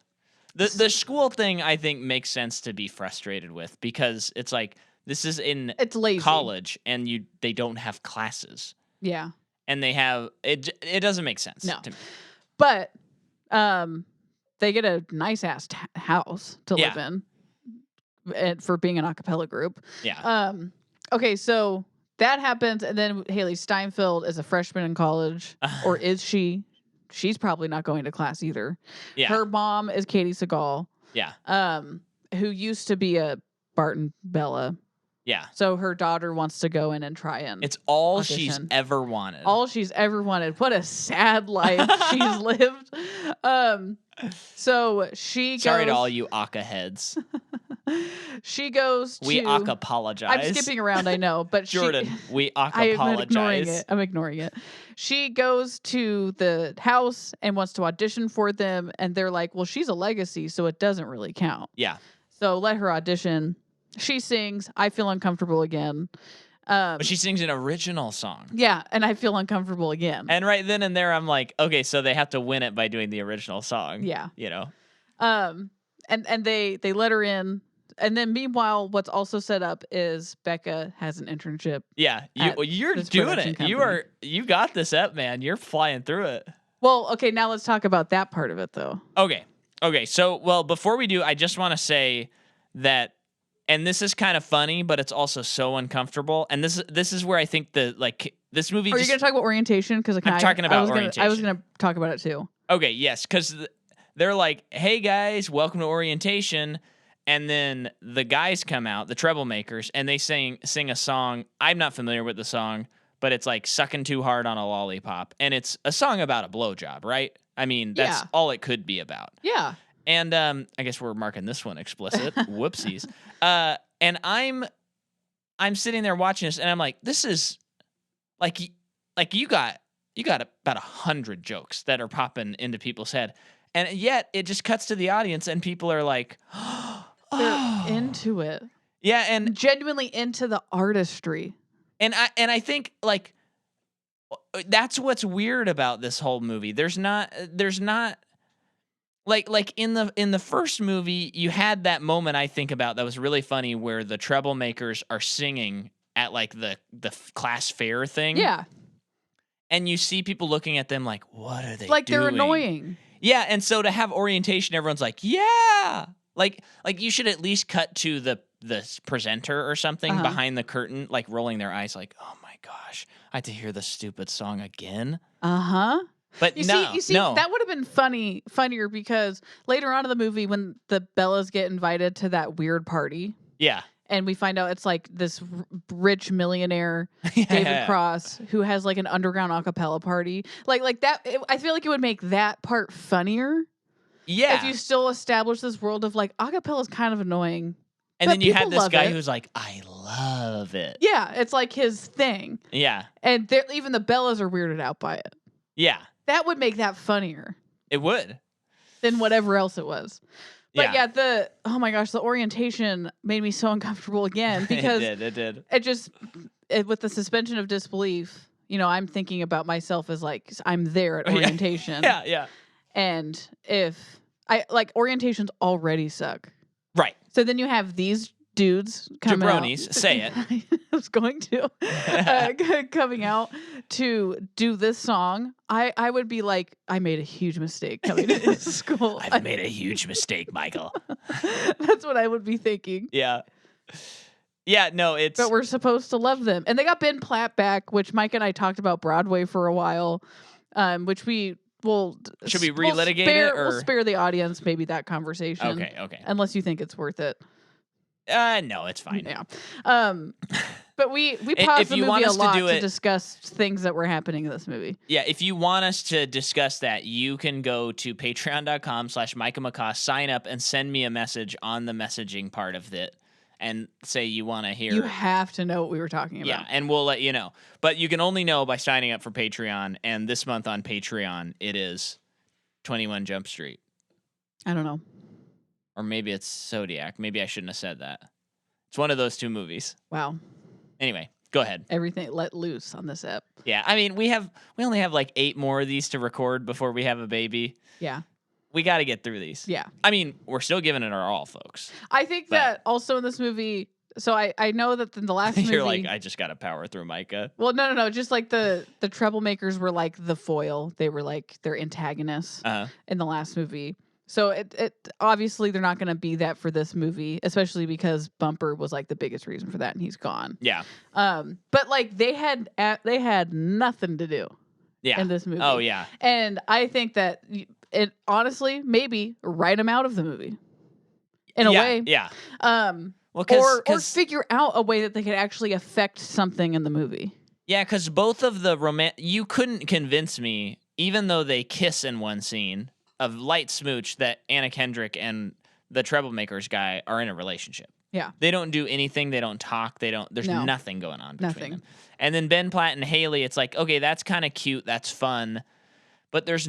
The school thing, I think, makes sense to be frustrated with, because it's like, this is in college and they don't have classes. Yeah. And they have it doesn't make sense to me. But they get a nice ass house to live in. And for being an a cappella group. Yeah. Okay, so that happens, and then Haley Steinfeld is a freshman in college, or is she? She's probably not going to class either. Yeah. Her mom is Katie Seagal. Yeah. Who used to be a Barton Bella. Yeah. So her daughter wants to go in and try and it's all audition. she's ever wanted. All she's ever wanted. What a sad life she's lived. So she goes. Sorry to all you Aka heads. She goes to. We Aka apologize. I'm skipping around, I know, but Jordan, we Aka apologize. I'm ignoring it. She goes to the house and wants to audition for them, and they're like, "Well, she's a legacy, so it doesn't really count." Yeah. So let her audition. She sings "I Feel Uncomfortable Again." But she sings an original song. Yeah, and I feel uncomfortable again. And right then and there, I'm like, okay, so they have to win it by doing the original song. Yeah. You know? And they let her in. And then meanwhile, what's also set up is Becca has an internship. Yeah. You're doing it. Company. You got this up, man. You're flying through it. Well, okay, now let's talk about that part of it, though. Okay. So, before we do, I just want to say that, and this is kind of funny, but it's also so uncomfortable. And this is where I think this movie. Are you going to talk about orientation? Because I'm talking about orientation. I was going to talk about it too. Okay, yes, because they're like, "Hey guys, welcome to orientation," and then the guys come out, the troublemakers, and they sing a song. I'm not familiar with the song, but it's like "Sucking Too Hard on a Lollipop," and it's a song about a blowjob, right? I mean, that's all it could be about. Yeah. And I guess we're marking this one explicit. Whoopsies. And I'm sitting there watching this, and I'm like, this is like you got about 100 jokes that are popping into people's head, and yet it just cuts to the audience, and people are like, they're into it. Yeah, and genuinely into the artistry. And I think like that's what's weird about this whole movie. There's not. Like in the first movie, you had that moment I think about that was really funny where the troublemakers are singing at like the class fair thing. Yeah. And you see people looking at them like, what are they like doing? They're annoying. Yeah, and so to have orientation, everyone's like, yeah. Like you should at least cut to the presenter or something behind the curtain, like rolling their eyes like, oh my gosh, I had to hear the stupid song again. Uh-huh. But you see, that would have been funnier because later on in the movie, when the Bellas get invited to that weird party, and we find out it's like this rich millionaire David Cross who has like an underground a cappella party, like that. I feel like it would make that part funnier. Yeah, if you still establish this world of like a cappella is kind of annoying, and then you had this guy who's like, I love it. Yeah, it's like his thing. Yeah, and even the Bellas are weirded out by it. Yeah. That would make that funnier. It would. Than whatever else it was. But yeah, oh my gosh, the orientation made me so uncomfortable again because it did. With the suspension of disbelief, I'm thinking about myself as like I'm there at orientation. Yeah. And if orientations already suck. Right. So then you have these dudes coming Jabronis, out. say it. I was going to. Coming out to do this song. I would be like, I made a huge mistake coming to this school. I've made a huge mistake, Michael. That's what I would be thinking. Yeah. Yeah, no, But we're supposed to love them. And they got Ben Platt back, which Mike and I talked about Broadway for a while, which we will... Should we relitigate it? Or? We'll spare the audience maybe that conversation. Okay. Unless you think it's worth it. No, it's fine. Yeah. But we paused the movie a lot to discuss things that were happening in this movie. Yeah, if you want us to discuss that, you can go to patreon.com/Micah McCaw, sign up, and send me a message on the messaging part of it. And say you want to hear. You have to know what we were talking about. Yeah, and we'll let you know. But you can only know by signing up for Patreon. And this month on Patreon, it is 21 Jump Street. I don't know. Or maybe it's Zodiac. Maybe I shouldn't have said that. It's one of those two movies. Wow. Anyway, go ahead. Everything let loose on this app. Yeah, I mean, we only have like 8 more of these to record before we have a baby. Yeah. We got to get through these. Yeah. I mean, we're still giving it our all, folks. I think that also in this movie, so I know that in the last movie... You're like, I just got to power through Micah. Well, no. Just like the troublemakers were like the foil. They were like their antagonists in the last movie. So it obviously they're not going to be that for this movie, especially because Bumper was like the biggest reason for that and he's gone. Yeah. But like they had nothing to do in this movie. Oh, yeah. And I think that... It honestly maybe write them out of the movie in a way. Yeah. Or figure out a way that they could actually affect something in the movie. Yeah, because both of the you couldn't convince me, even though they kiss in one scene of light smooch, that Anna Kendrick and the Troublemakers guy are in a relationship. Yeah. They don't do anything. They don't talk. There's nothing going on between them. And then Ben Platt and Haley, it's like, okay, that's kind of cute. That's fun. But there's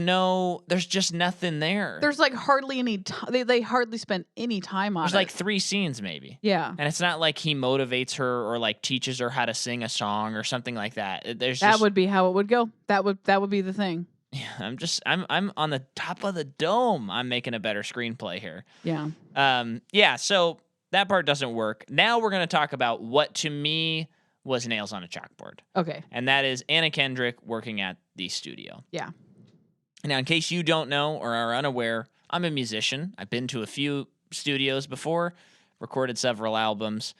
just nothing there. There's like hardly any time. They hardly spend any time on it. There's like 3 scenes maybe. Yeah. And it's not like he motivates her or like teaches her how to sing a song or something like that. That would be how it would go. That would be the thing. Yeah, I'm on the top of the dome. I'm making a better screenplay here. Yeah. So that part doesn't work. Now we're going to talk about what to me was nails on a chalkboard. Okay. And that is Anna Kendrick working at the studio. Yeah. Now, in case you don't know or are unaware, I'm a musician. I've been to a few studios before, recorded several albums.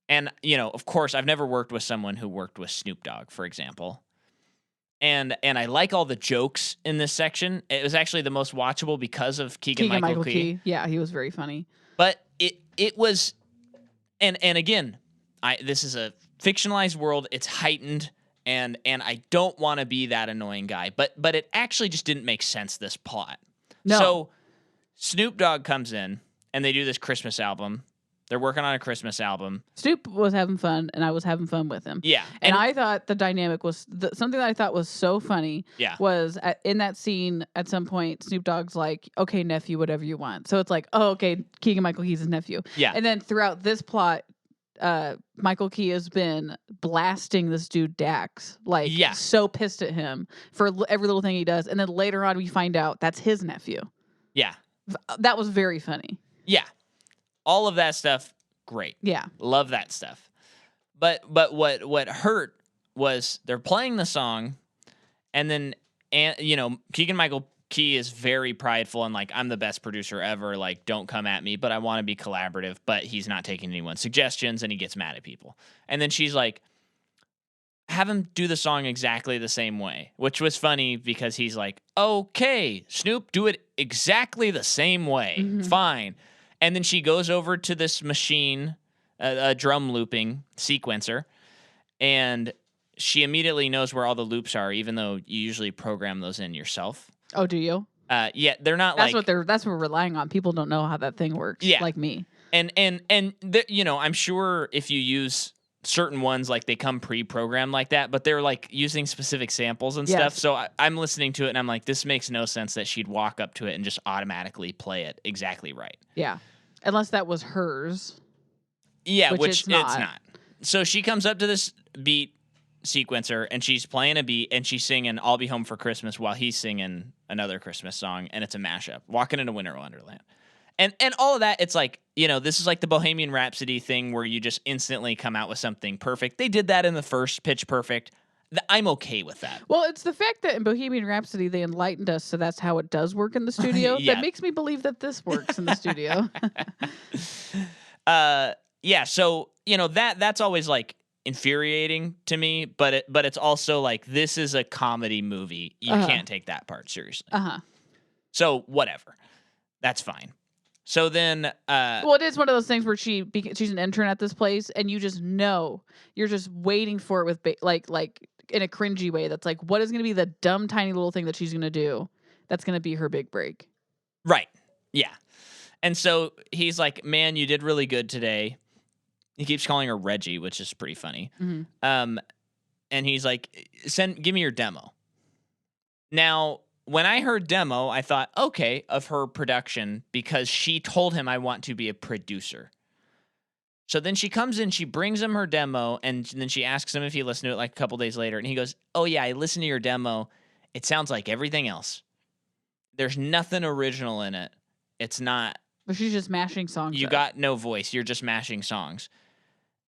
And, of course, I've never worked with someone who worked with Snoop Dogg, for example. And I like all the jokes in this section. It was actually the most watchable because of Keegan-Michael Key. Yeah, he was very funny. But it was, and again, this is a fictionalized world. It's heightened. And I don't want to be that annoying guy, but it actually just didn't make sense, this plot. No. So Snoop Dogg comes in and they do this Christmas album. They're working on a Christmas album. Snoop was having fun, and I was having fun with him. Yeah, and I thought the dynamic was something that I thought was so funny. Yeah, was in that scene at some point, Snoop Dogg's like, "Okay, nephew, whatever you want." So it's like, "Oh, okay, Keegan-Michael Key's his nephew." Yeah, and then throughout this plot, Michael Key has been blasting this dude Dax, like so pissed at him for every little thing he does, and then later on we find out that's his nephew. Yeah, that was very funny. Yeah, all of that stuff, great. Yeah, love that stuff. But what hurt was they're playing the song, and then Keegan-Michael Key is very prideful and like, I'm the best producer ever, like, don't come at me, but I want to be collaborative, but he's not taking anyone's suggestions and he gets mad at people. And then she's like, have him do the song exactly the same way, which was funny because he's like, okay, Snoop, do it exactly the same way. Mm-hmm. Fine. And then she goes over to this machine, a drum looping sequencer, and she immediately knows where all the loops are, even though you usually program those in yourself. Oh, do you? Yeah, they're not that's what we're relying on. People don't know how that thing works. Yeah. Like me. And I'm sure if you use certain ones, like, they come pre-programmed like that, but they're, like, using specific samples and stuff. Yes. So I'm listening to it, and I'm like, this makes no sense that she'd walk up to it and just automatically play it exactly right. Yeah. Unless that was hers. Yeah, Which which it's not. So she comes up to this beat sequencer, and she's playing a beat, and she's singing "I'll Be Home for Christmas" while he's singing another Christmas song, and it's a mashup. Walking into Winter Wonderland. And all of that, it's like, this is like the Bohemian Rhapsody thing where you just instantly come out with something perfect. They did that in the first Pitch Perfect. I'm okay with that. Well, it's the fact that in Bohemian Rhapsody they enlightened us, so that's how it does work in the studio. Yeah. That makes me believe that this works in the studio. Yeah, so, that's always like infuriating to me, but it's also like, this is a comedy movie. You can't take that part seriously. So whatever. That's fine. So then, well, it is one of those things where she's an intern at this place, and you just know you're just waiting for it with like in a cringy way. That's like, what is going to be the dumb tiny little thing that she's going to do that's going to be her big break? Right. Yeah. And so he's like, "Man, you did really good today." He keeps calling her Reggie, which is pretty funny. And he's like, "Give me your demo." Now, when I heard demo, I thought, okay, of her production, because she told him, "I want to be a producer." So then she comes in, she brings him her demo, and then she asks him if he listened to it like a couple days later. And he goes, "Oh, yeah, I listened to your demo. It sounds like everything else. There's nothing original in it. It's not. But she's just mashing songs. You got no voice. You're just mashing songs."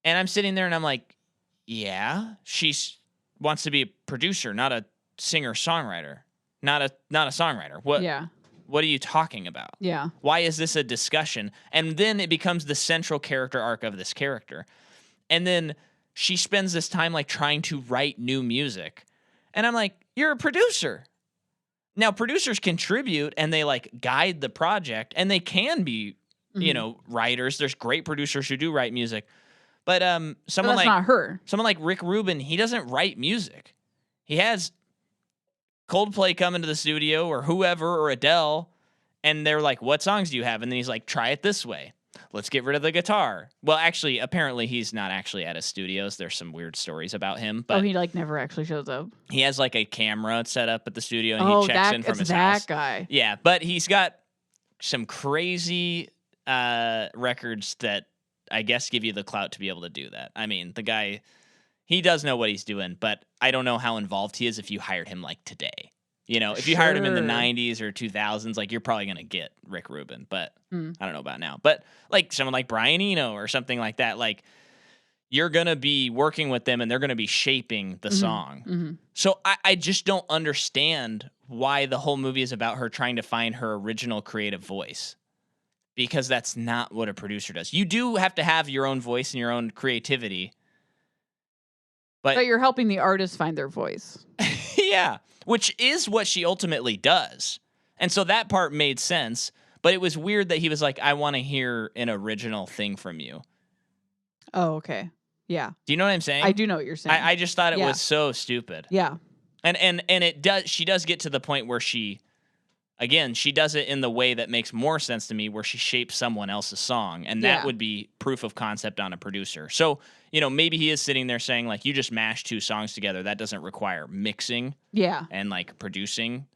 And I'm sitting there and I'm like, yeah, she wants to be a producer, not a singer-songwriter. Not a songwriter. What? Yeah. What are you talking about? Yeah. Why is this a discussion? And then it becomes the central character arc of this character. And then she spends this time like trying to write new music. And I'm like, you're a producer. Now, producers contribute and they like guide the project, and they can be, writers. There's great producers who do write music. But someone that's not her. Someone like Rick Rubin, he doesn't write music. He has Coldplay come into the studio, or whoever, or Adele, and they're like, "What songs do you have?" And then he's like, "Try it this way. Let's get rid of the guitar." Well, actually, apparently he's not actually at his studios. There's some weird stories about him. But he like never actually shows up. He has like a camera set up at the studio, and he checks in from his house. That guy. Yeah, but he's got some crazy records that I guess give you the clout to be able to do that. I mean, the guy, he does know what he's doing, but I don't know how involved he is if you hired him like today. If you hired him in the 90s or 2000s, like, you're probably going to get Rick Rubin, but I don't know about now. But like someone like Brian Eno or something like that, like, you're going to be working with them and they're going to be shaping the song. So I just don't understand why the whole movie is about her trying to find her original creative voice. Because that's not what a producer does. You do have to have your own voice and your own creativity. But you're helping the artist find their voice. Yeah, which is what she ultimately does. And so that part made sense. But it was weird that he was like, "I want to hear an original thing from you." Oh, okay. Yeah. Do you know what I'm saying? I do know what you're saying. I just thought it was so stupid. Yeah. And it does. She does get to the point where she does it in the way that makes more sense to me, where she shapes someone else's song, and that would be proof of concept on a producer. So, maybe he is sitting there saying, like, you just mash two songs together. That doesn't require mixing and, like, producing.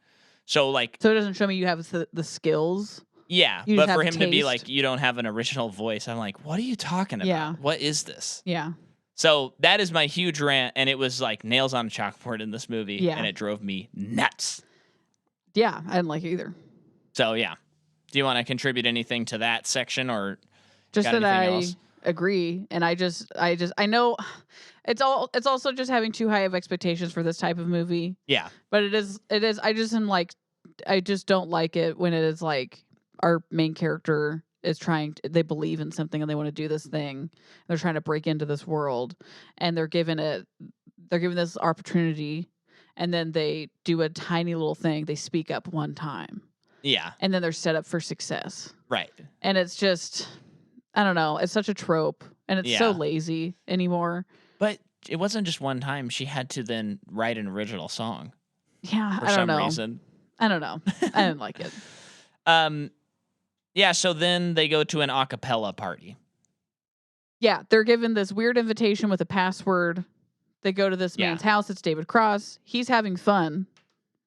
So it doesn't show me you have the skills. Yeah, but for him to be like, you don't have an original voice, I'm like, what are you talking about? Yeah. What is this? Yeah. So that is my huge rant, and it was like nails on a chalkboard in this movie, Yeah. and it drove me nuts. Yeah, I didn't like it either. So, yeah. Do you want to contribute anything to that section, or just got that anything else? Agree, and I know it's also just having too high of expectations for this type of movie. Yeah. But it is I just don't like it when it is like our main character is they believe in something and they want to do this thing. They're trying to break into this world, and they're given this opportunity, and then they do a tiny little thing. They speak up one time. Yeah. And then they're set up for success. Right. And it's just, I don't know. It's such a trope, and it's so lazy anymore. But it wasn't just one time. She had to then write an original song. Yeah, for I don't some know. reason. I don't know. I didn't like it. Yeah, so then they go to an a cappella party. Yeah, they're given this weird invitation with a password. They go to this Yeah. man's house. It's David Cross. He's having fun.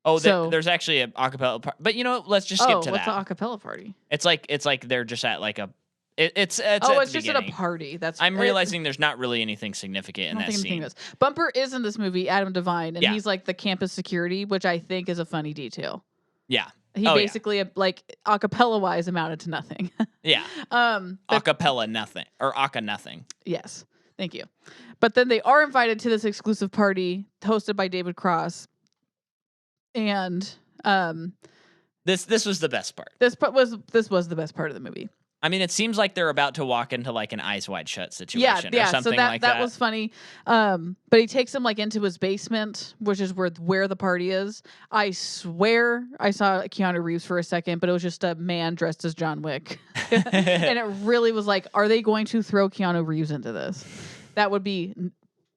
Oh, So- there's actually a acapella part. But you know, let's just skip to what's that. the acapella party? It's like they're just at like a. It's Oh, at it's the just at beginning. a party. That's I'm realizing there's not really anything significant in I don't that think anything scene. is. Bumper is in this movie, Adam Devine, and Yeah. he's like the campus security, which I think is a funny detail. Yeah. He Oh, yeah. basically like acapella wise amounted to nothing. Yeah. But- Acapella nothing or aka nothing. yes, thank you. But then they are invited to this exclusive party hosted by David Cross, and This was the best part. this was the best part of the movie. I mean, it seems like they're about to walk into like an Eyes Wide Shut situation or Yeah. something So that like that. was funny. But he takes him like into his basement, which is where the party is. I swear I saw Keanu Reeves for a second, but it was just a man dressed as John Wick, and it really was like, are they going to throw Keanu Reeves into this? That would be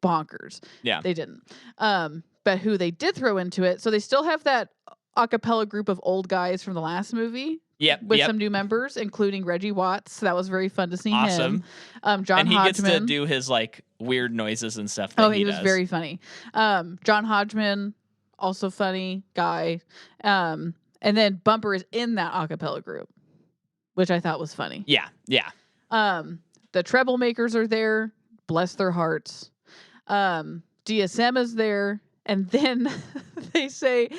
bonkers. Yeah. They didn't. But who they did throw into it, so they still have that a cappella group of old guys from the last movie. Yep. With some new members, including Reggie Watts. So that was very fun to see Awesome. him. John and he Hodgman. gets to do his like weird noises and stuff. That he was does. very funny. John Hodgman, also funny guy. And then Bumper is in that a cappella group, which I thought was funny. Yeah. Yeah. The treble makers are there. Bless their hearts. DSM is there. And then they say,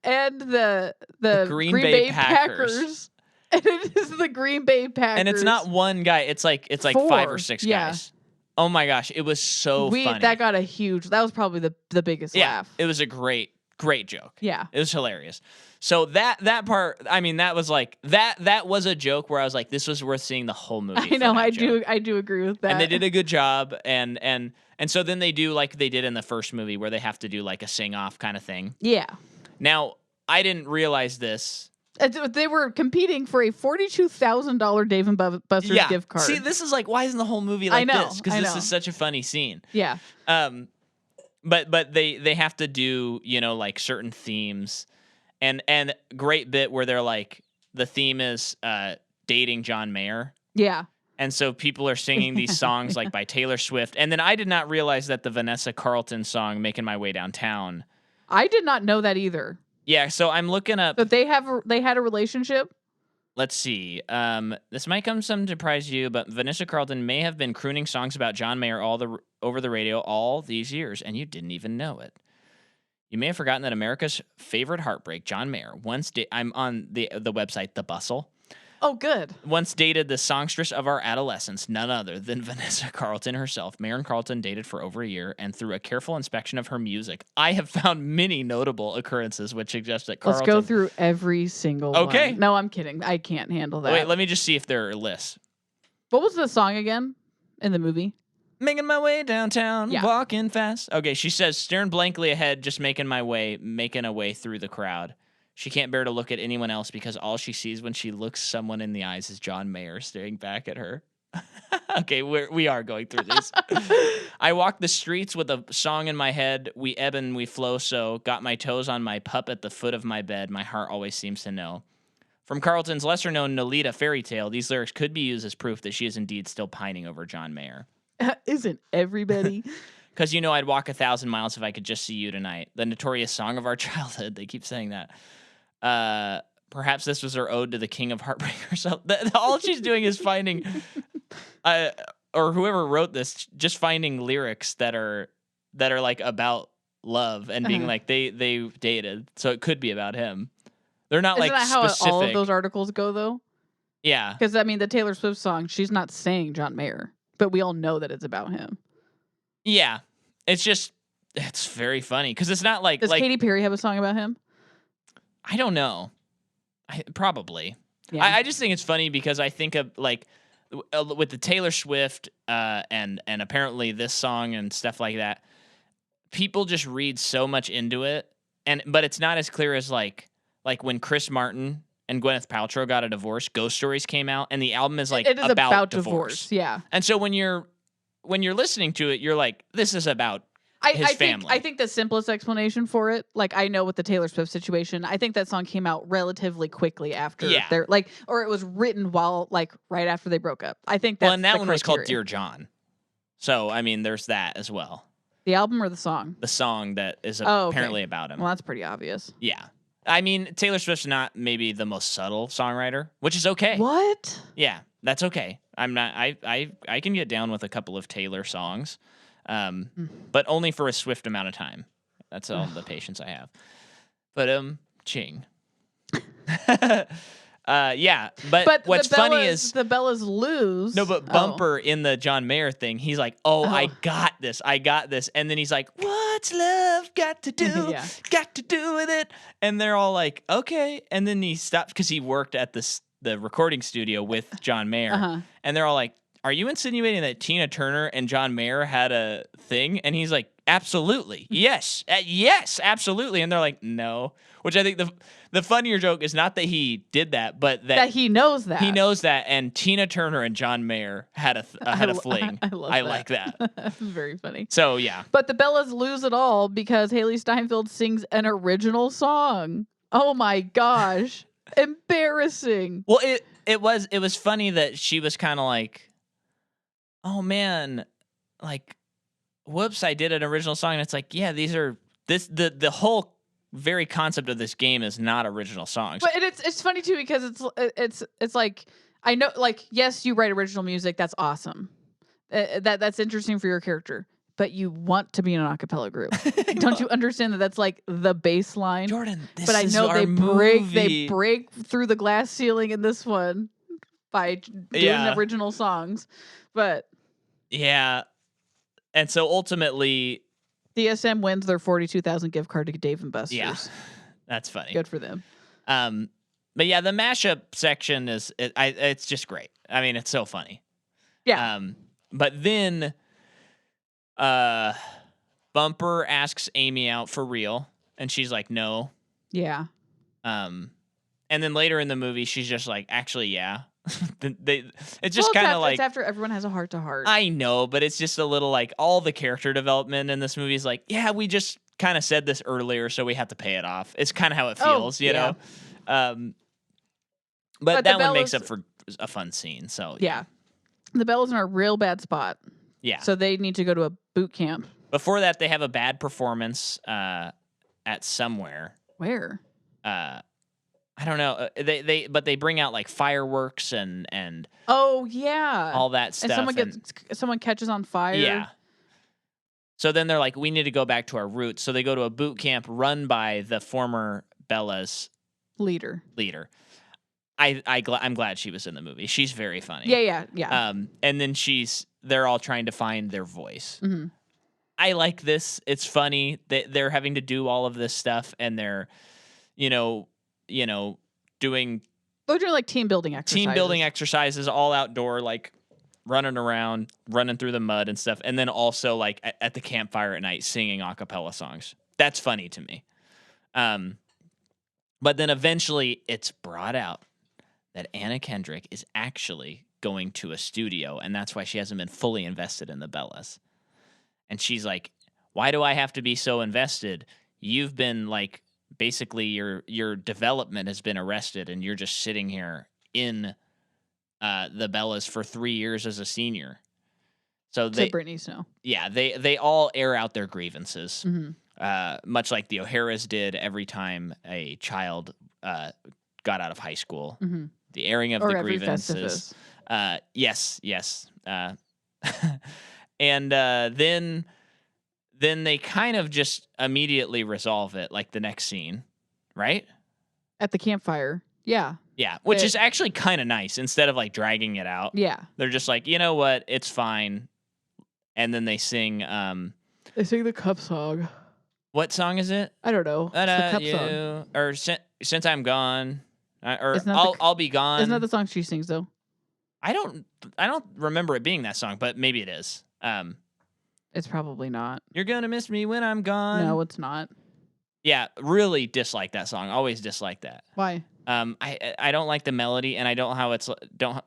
and the Green Green Bay Bay Packers. Packers. And it is the Green Bay Packers. And it's not one guy. It's like 5 4, or 6 yeah. guys. Oh my gosh, it was so funny. That got a huge. That was probably the biggest laugh. It was a great joke. Yeah. It was hilarious. So that part, I mean, that was like that was a joke where I was like, this was worth seeing the whole movie. I know. for that I joke. do agree with that. And they did a good job. And so then they do like they did in the first movie where they have to do like a sing off kind of thing. Yeah. Now I didn't realize this. They were competing for a $42,000 Dave and Buster's gift card. See, this is like, why isn't the whole movie like this? Because this is such a funny scene. Yeah. But they have to do, like certain themes, and great bit where they're like, the theme is dating John Mayer. Yeah. And so people are singing these songs like by Taylor Swift. And then I did not realize that the Vanessa Carlton song, Making My Way Downtown. I did not know that either. Yeah, so I'm looking up. But they had a relationship? Let's see. This might come some surprise to you, but Vanessa Carlton may have been crooning songs about John Mayer over the radio all these years, and you didn't even know it. You may have forgotten that America's favorite heartbreak, John Mayer, I'm on the website The Bustle. Oh, good. Once dated the songstress of our adolescence, none other than Vanessa Carlton herself. Mayer and Carlton dated for over a year, and through a careful inspection of her music, I have found many notable occurrences which suggest that Carlton... Let's go through every single one. No, I'm kidding. I can't handle that. Wait, let me just see if there are lists. What was the song again in the movie? Making my way downtown, Yeah. walking fast. Okay, she says, staring blankly ahead, just making a way through the crowd. She can't bear to look at anyone else because all she sees when she looks someone in the eyes is John Mayer staring back at her. Okay, we are going through these. I walk the streets with a song in my head. We ebb and we flow so. Got my toes on my pup at the foot of my bed. My heart always seems to know. From Carlton's lesser-known Nolita fairy tale, these lyrics could be used as proof that she is indeed still pining over John Mayer. Isn't everybody? Because, I'd walk 1,000 miles if I could just see you tonight. The notorious song of our childhood. They keep saying that. Perhaps this was her ode to the king of heartbreak or something. All she's doing is finding, or whoever wrote this, just finding lyrics that are like about love and being like they dated, so it could be about him. They're not Isn't like that how specific. all of those articles go though? Yeah, Because the Taylor Swift song, she's not saying John Mayer, but we all know that it's about him. yeah. It's very funny because it's not like Does Katy Perry have a song about him? I don't know. Probably. Yeah. I just think it's funny because I think of like with the Taylor Swift and apparently this song and stuff like that. People just read so much into it, but it's not as clear as like when Chris Martin and Gwyneth Paltrow got a divorce. Ghost Stories came out, and the album is like it is about divorce. Yeah. And so when you're listening to it, you're like, this is about his family. I think the simplest explanation for it, like I know with the Taylor Swift situation, I think that song came out relatively quickly after or it was written while right after they broke up. I think that's and that the one was called criteria. Dear John. So, I mean, there's that as well. The album or the song? The song that is Oh, okay. apparently about him. Well, that's pretty obvious. Yeah. I mean, Taylor Swift's not maybe the most subtle songwriter, which is okay. What? Yeah, that's okay. I'm not. I can get down with a couple of Taylor songs, but only for a swift amount of time. That's all the patience I have. But ching. Yeah, but what's funny is the Bellas lose. no, but Bumper in the John Mayer thing, he's like, "Oh, I got this, and then he's like, "What's love got to do? Yeah. Got to do with it?" And they're all like, "Okay," and then he stops because he worked at the recording studio with John Mayer, and they're all like, "Are you insinuating that Tina Turner and John Mayer had a thing?" And he's like, "Absolutely, yes, yes, absolutely." And they're like, "No," which I think the funnier joke is not that he did that, but that he knows that. he knows that, and Tina Turner and John Mayer had a fling. I like that. That's very funny. So yeah, but the Bellas lose it all because Haley Steinfeld sings an original song. Oh my gosh, embarrassing. well it was funny that she was kind of like, "Oh man, like, whoops, I did an original song," and it's like, yeah, these are the whole very concept of this game is not original songs. But it's funny too because it's like, I know, like, yes, you write original music, that's awesome. That's interesting for your character, but you want to be in an a cappella group. Don't you understand that that's like the baseline? Jordan, this but I is know our they movie. break through the glass ceiling in this one by doing original songs. But yeah. And so ultimately DSM wins their 42,000 gift card to Dave and Buster's. Yeah. That's funny. Good for them. But yeah, the mashup section it's just great. I mean, it's so funny. Yeah. But then Bumper asks Amy out for real, and she's like, "No." Yeah. And then later in the movie, she's just like, "Actually, yeah." It's just kind of like, it's after everyone has a heart to heart. I know, but it's just a little like all the character development in this movie is like, yeah, we just kind of said this earlier, so we have to pay it off. It's kind of how it feels, you know. But that one makes up for a fun scene. So yeah, the Bellas are in a real bad spot. Yeah, so they need to go to a boot camp. Before that, they have a bad performance at somewhere. Where? I don't know. They bring out like fireworks and oh yeah, all that stuff. And someone catches on fire. Yeah. So then they're like, we need to go back to our roots. So they go to a boot camp run by the former Bella's leader. I'm glad she was in the movie. She's very funny. Yeah. And then they're all trying to find their voice. Mm-hmm. I like this. It's funny that they're having to do all of this stuff, and they're, doing like team building exercises, all outdoor, like running around, running through the mud and stuff, and then also like at the campfire at night singing a cappella songs. That's funny to me. But then eventually it's brought out that Anna Kendrick is actually going to a studio, and that's why she hasn't been fully invested in the Bellas. And she's like, "Why do I have to be so invested? You've been like, basically your development has been arrested, and you're just sitting here in the Bellas for 3 years as a senior." So Brittany Snow. Yeah, they all air out their grievances, mm-hmm. Much like the O'Haras did every time a child got out of high school. Mm-hmm. The airing of the grievances. Yes. And then they kind of just immediately resolve it, like the next scene, right? At the campfire. Yeah. Yeah, which is actually kind of nice. Instead of like dragging it out. Yeah. They're just like, you know what? It's fine. And then they sing. They sing the Cup song. What song is it? I don't know. It's the Cup song. Or Since I'm Gone. Or I'll Be Gone. Isn't that the song she sings though? I don't remember it being that song, but maybe it is. It's probably not. You're gonna miss me when I'm gone. No, it's not. Yeah, really dislike that song. Always dislike that. Why? I don't like the melody, and I don't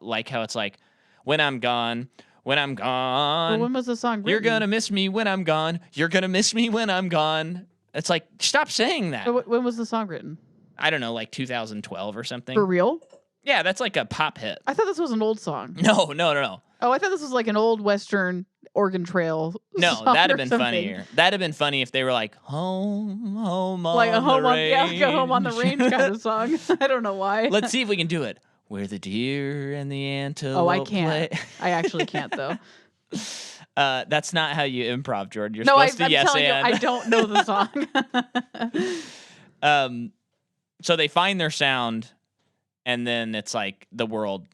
like how it's like, when I'm gone. Well, when was the song written? You're gonna miss me when I'm gone. You're gonna miss me when I'm gone. It's like, stop saying that. But when was the song written? I don't know, like 2012 or something. For real? Yeah, that's like a pop hit. I thought this was an old song. No. Oh, I thought this was like an old Western Oregon Trail. No, song that'd have or been something. funnier. That'd have been funny if they were like home on Like a the home on, range. yeah, like a home on the range kind of song. I don't know why. Let's see if we can do it. Where the deer and the antelope Oh, I can't. play. I actually can't though. That's not how you improv, Jordan. You're No, supposed to I'm yes telling you, and. I don't know the song. So they find their sound, and then it's like the world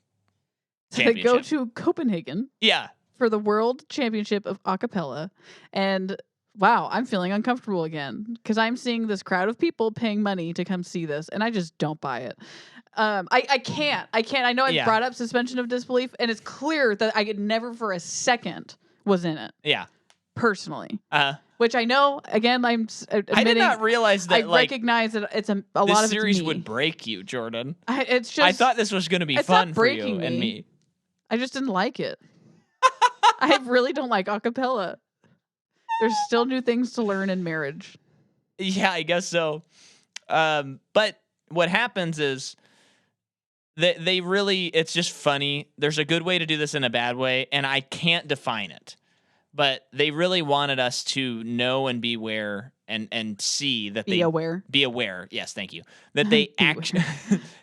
They championship. go to Copenhagen Yeah. for the World Championship of Acapella, and wow, I'm feeling uncomfortable again because I'm seeing this crowd of people paying money to come see this, and I just don't buy it. I can't. I know I've Yeah. brought up suspension of disbelief, and it's clear that I could never for a second was in it Yeah. personally. Uh, Which I know, again, I'm admitting. I did not realize I that like recognize that it's a this lot of series it's me. would break you, Jordan. It's just. I thought this was going to be it's fun not for you breaking and me. me. I just didn't like it. I really don't like acapella. There's still new things to learn in marriage. Yeah, I guess so. But what happens is they really, it's just funny. There's a good way to do this and a bad way, and I can't define it. But they really wanted us to know and be aware and see that Be aware. Be aware. Yes, thank you. That they actually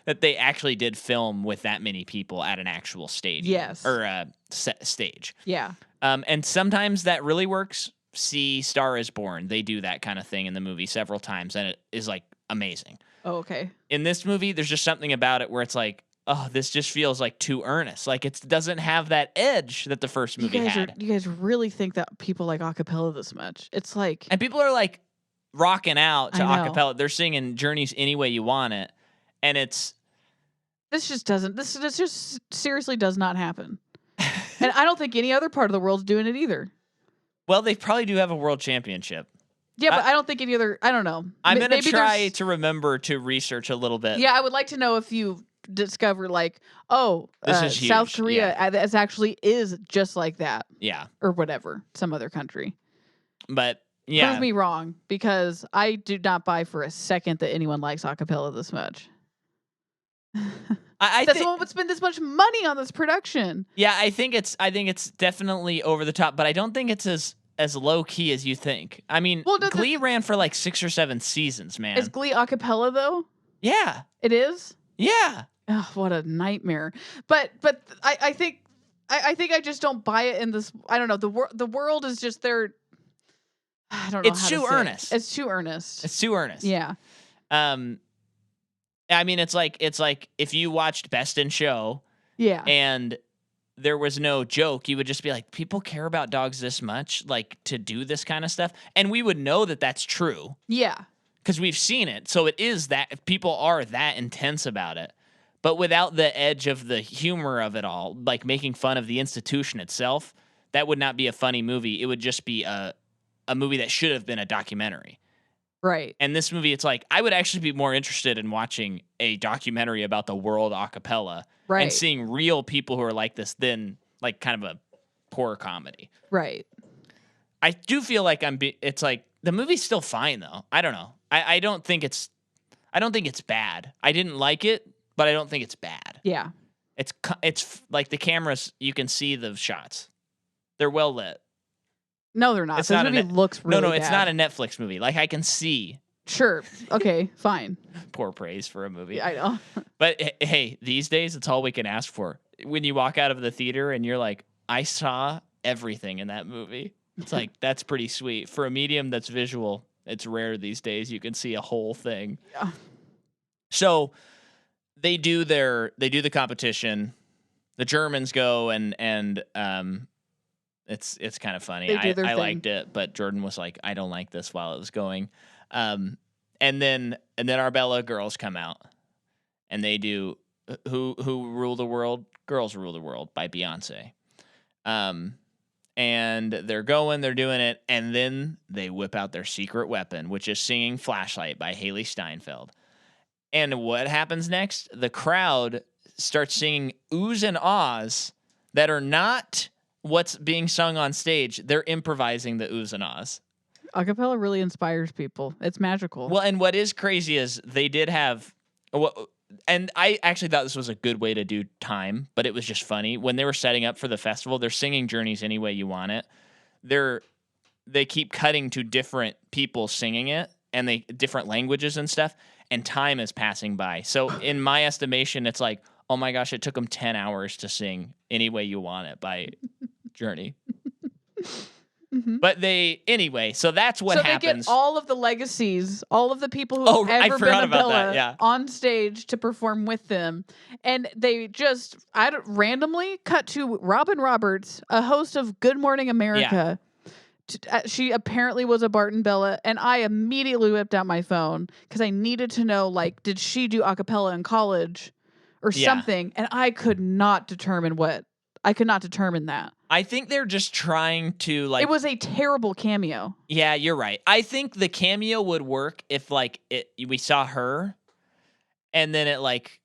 that they actually did film with that many people at an actual stage. Yes. Or stage. Yeah. And sometimes that really works. See Star is Born. They do that kind of thing in the movie several times, and it is like amazing. Oh, okay. In this movie, there's just something about it where it's like, oh, this just feels like too earnest. Like it doesn't have that edge that the first movie had. You guys really think that people like acapella this much? It's like, And people are like rocking out to I know. acapella. They're singing Journeys Any Way You Want It. And it's this just doesn't. This just seriously does not happen. And I don't think any other part of the world's doing it either. well, they probably do have a world championship. Yeah, but I don't think any other. I don't know. I'm gonna Maybe try there's- to remember to research a little bit. Yeah, I would like to know if you discover like, oh, This is South huge, Korea as actually is just like that, Yeah. or whatever, some other country. But yeah. Prove me wrong, because I do not buy for a second that anyone likes acapella this much. I That think, someone would spend this much money on this production. yeah, I think it's definitely over the top, but I don't think it's as low key as you think. I mean, Well, Glee ran for like 6 or 7 seasons, man. Is Glee acapella though? Yeah. It is. Yeah. Oh, what a nightmare! But I think I just don't buy it in this. I don't know. The world is just there. I don't know. It's how to too say it. earnest. It's too earnest. It's too earnest. Yeah. I mean, it's like if you watched Best in Show Yeah. and there was no joke, you would just be like, people care about dogs this much, like to do this kind of stuff, and we would know that that's true Yeah. because we've seen it. So it is that people are that intense about it, but without the edge of the humor of it all, like making fun of the institution itself. That would not be a funny movie. It would just be a movie that should have been a documentary. Right. And this movie, it's like, I would actually be more interested in watching a documentary about the world a cappella Right. and seeing real people who are like this than like kind of a poor comedy. Right. I do feel like it's like the movie's still fine though. I don't know. I don't think it's bad. I didn't like it, but I don't think it's bad. Yeah. It's like the cameras, you can see the shots. They're well lit. No, they're not. It's This not a movie looks really No, it's bad. not a Netflix movie. Like I can see. Sure. Okay. Fine. Poor praise for a movie. Yeah, I know. But hey, these days it's all we can ask for. When you walk out of the theater and you're like, I saw everything in that movie. It's like, that's pretty sweet. For a medium that's visual, it's rare these days you can see a whole thing. Yeah. So they do the competition. The Germans go and it's kind of funny. They do their I thing. liked it, but Jordan was like, I don't like this while it was going. And then our Bella girls come out and they do Who Rule the World? Girls Rule the World by Beyonce. And they're doing it, and then they whip out their secret weapon, which is Singing Flashlight by Haley Steinfeld. And what happens next? The crowd starts singing oohs and ahs that are not what's being sung on stage. They're improvising the oohs and ahs. Acapella really inspires people. It's magical. Well, and what is crazy is they did have and I actually thought this was a good way to do time, but it was just funny when they were setting up for the festival. They're singing Journeys Any Way You Want It. They keep cutting to different people singing it, and they different languages and stuff, and time is passing by. So in my estimation, it's like, oh my gosh, it took them 10 hours to sing Any Way You Want It by Journey. But anyway, so that's what happens. So they get all of the legacies, all of the people who have I ever been forgot a about that, Bella yeah. on stage to perform with them. And they just randomly cut to Robin Roberts, a host of Good Morning America. She apparently was a Barton Bella, and I immediately whipped out my phone because I needed to know, like, did she do a cappella in college or something? And I could not determine that. I think they're just trying to, like... It was a terrible cameo. Yeah, you're right. I think the cameo would work if, like, we saw her, and then it, like,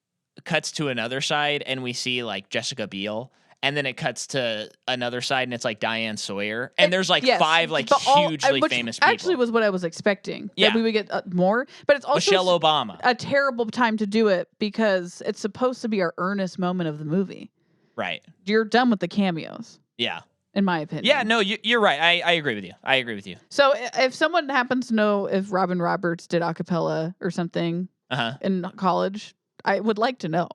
cuts to another side, and we see, like, Jessica Biel, and then it cuts to another side, and it's, like, Diane Sawyer, and there's, like, 5, like, hugely famous people. Actually was what I was expecting. Yeah. That we would get more, but it's also Michelle Obama. a terrible time to do it because it's supposed to be our earnest moment of the movie. Right. You're done with the cameos. Yeah. In my opinion. Yeah, no, you're right. I agree with you. So if someone happens to know if Robin Roberts did a cappella or something in college, I would like to know.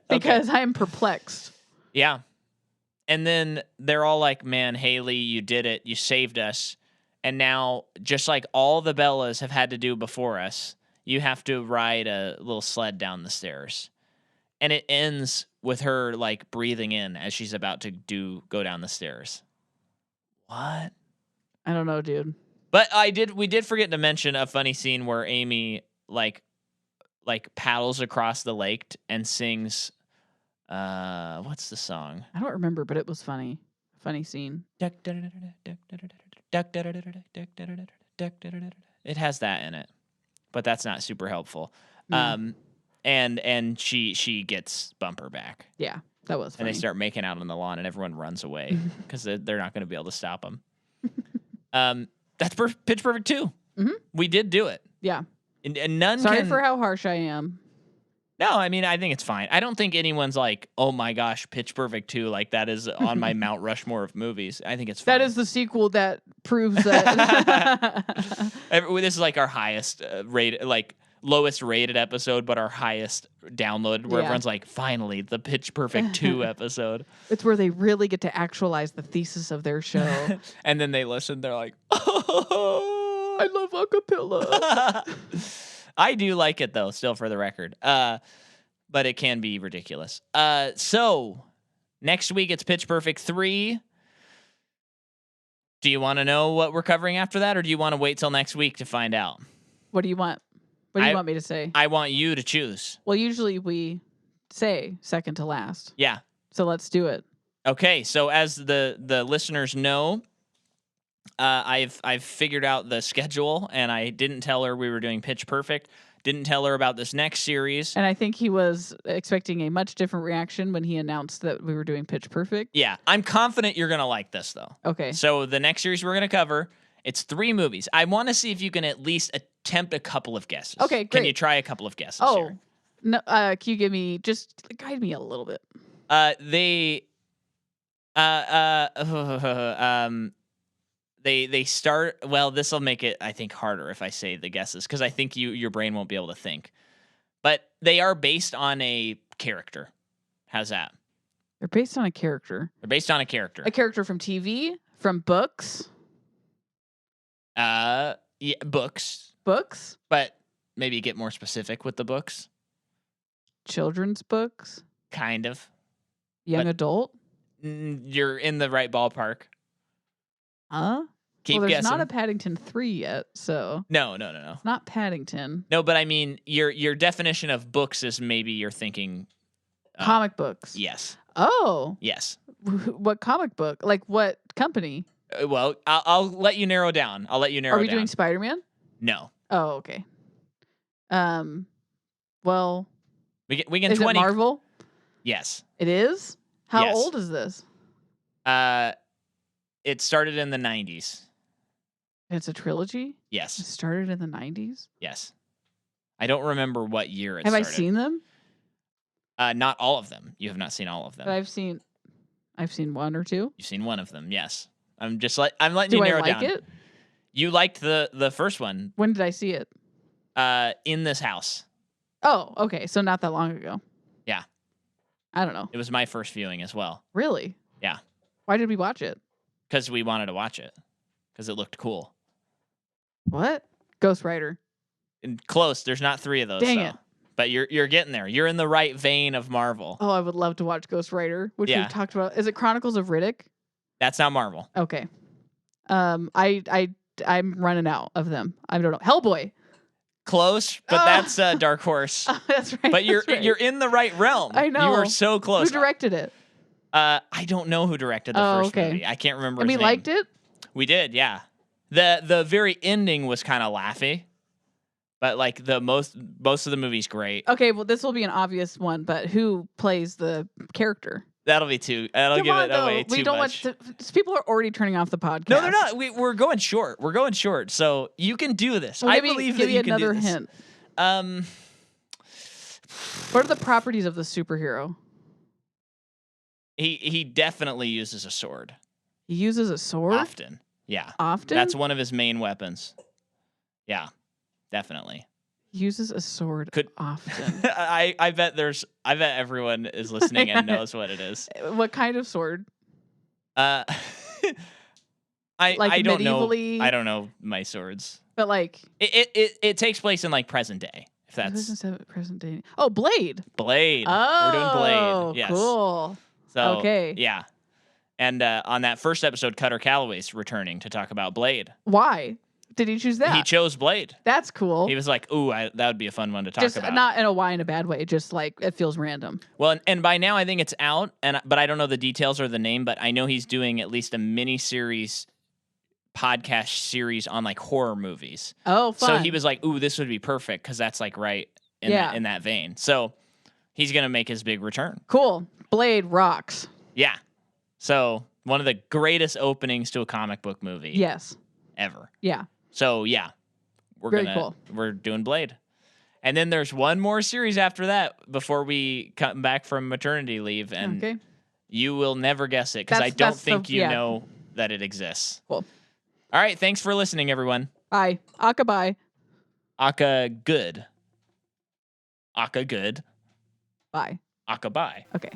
Because I am perplexed. Yeah. And then they're all like, man, Haley, you did it. You saved us. And now, just like all the Bellas have had to do before us, you have to ride a little sled down the stairs. And it ends with her, like, breathing in as she's about to go down the stairs. What? I don't know, dude. But we did forget to mention a funny scene where Amy, like paddles across the lake and sings, what's the song? I don't remember, but it was funny. Funny scene. It has that in it, but that's not super helpful. And she gets Bumper back. Yeah, that was funny. And they start making out on the lawn, and everyone runs away because they're not going to be able to stop them. That's Pitch Perfect 2. We did do it. Yeah. And none Sorry for how harsh I am. No, I mean, I think it's fine. I don't think anyone's like, oh my gosh, Pitch Perfect 2, like that is on my Mount Rushmore of movies. I think it's fine. That is the sequel that proves that. This is like our highest rated, like lowest rated episode, but our highest download, where everyone's like, finally, the Pitch Perfect 2 episode. It's where they really get to actualize the thesis of their show. And then they listen, they're like, oh, I love acapella. I do like it, though, still, for the record. But it can be ridiculous. So, next week, it's Pitch Perfect 3. Do you want to know what we're covering after that, or do you want to wait till next week to find out? What do you want? What do you want me to say? I want you to choose. Well, usually we say second to last. Yeah. So let's do it. Okay, so as the listeners know, I've figured out the schedule, and I didn't tell her we were doing Pitch Perfect. Didn't tell her about this next series. And I think he was expecting a much different reaction when he announced that we were doing Pitch Perfect. Yeah, I'm confident you're going to like this, though. Okay. So the next series we're going to cover, it's 3 movies. I want to see if you can at least attempt a couple of guesses. Okay, great. Can you try a couple of guesses here? No, can you give me, just guide me a little bit? They start, well, this will make it, I think, harder if I say the guesses, because I think your brain won't be able to think. But they are based on a character. How's that? They're based on a character. They're based on a character. A character from TV? From books? Yeah, books. Books? But maybe get more specific with the books. Children's books? Kind of. Young adult? You're in the right ballpark. Huh? Keep there's guessing. Not a Paddington 3 yet, so. No. It's not Paddington. No, but I mean, your definition of books is maybe you're thinking... comic books. Yes. Oh. Yes. What comic book? Like what company? Well, I'll let you narrow down. Are we doing Spider-Man? No. Oh, okay. Well... We can is 20... it Marvel? Yes. It is? How Yes. old is this? It started in the 90s. It's a trilogy? It Yes. started in the 90s? Yes. I don't remember what year it Have started. I seen them? Not all of them. You have not seen all of them. But I've seen one or two. You've seen one of them, yes. I'm letting Do you I narrow like down. it? You liked the first one. When did I see it? In this house. Oh, okay. So not that long ago. Yeah. I don't know. It was my first viewing as well. Really? Yeah. Why did we watch it? Because we wanted to watch it. Because it looked cool. What? Ghost Rider. And close. There's not 3 of those. Dang though. it. But you're getting there. You're in the right vein of Marvel. Oh, I would love to watch Ghost Rider, which Yeah. we've talked about. Is it Chronicles of Riddick? That's not Marvel. Okay. I'm running out of them. I don't know. Hellboy. Close, but Oh. that's Dark Horse. Oh, that's right. But you're that's right. you're in the right realm. I know. You are so close. Who directed it? I don't know who directed the Oh, first okay. movie. I can't remember. And we his name. liked it? We did, yeah. The very ending was kind of laughy, but like the most of the movie's great. Okay, well, this will be an obvious one, but who plays the character? That'll be too. That'll Come give on, it away though. too We don't much. want to, people are already turning off the podcast. No, they're not. We're going short. We're going short. So you can do this. Well, I give me- believe give that me you can another do this. hint. Um, What are the properties of the superhero? he definitely uses a sword He uses a sword often. Yeah, often? that's one of his main weapons. Yeah, definitely. He uses a sword Could- often. I bet everyone is listening and knows what it is. What kind of sword? I Like I don't know. medievally? I don't know my swords. But like It takes place in like present day. If that's present day. Oh, Blade. Blade. Oh, We're doing Blade. Yes. cool. So Okay. yeah. And on that first episode, Cutter Calloway's returning to talk about Blade. Why did he choose that? He chose Blade. That's cool. He was like, "Ooh, that would be a fun one to talk Just about." not in a why in a bad way. Just like it feels random. Well, and by now I think it's out, but I don't know the details or the name. But I know he's doing at least a mini series, podcast series on like horror movies. Oh, fun. So he was like, "Ooh, this would be perfect because that's like right in Yeah. in that vein." So he's gonna make his big return. cool. Blade rocks. Yeah. So one of the greatest openings to a comic book movie Yes. ever. Yeah. So yeah, Very cool. We're doing Blade, and then there's one more series after that before we come back from maternity leave, and Okay. you will never guess it because I That's- don't that's the- think you yeah. know that it exists. Cool. All right, thanks for listening, everyone. Bye. Akabai. Aka good. Aka good. Bye. Aka bye. Okay.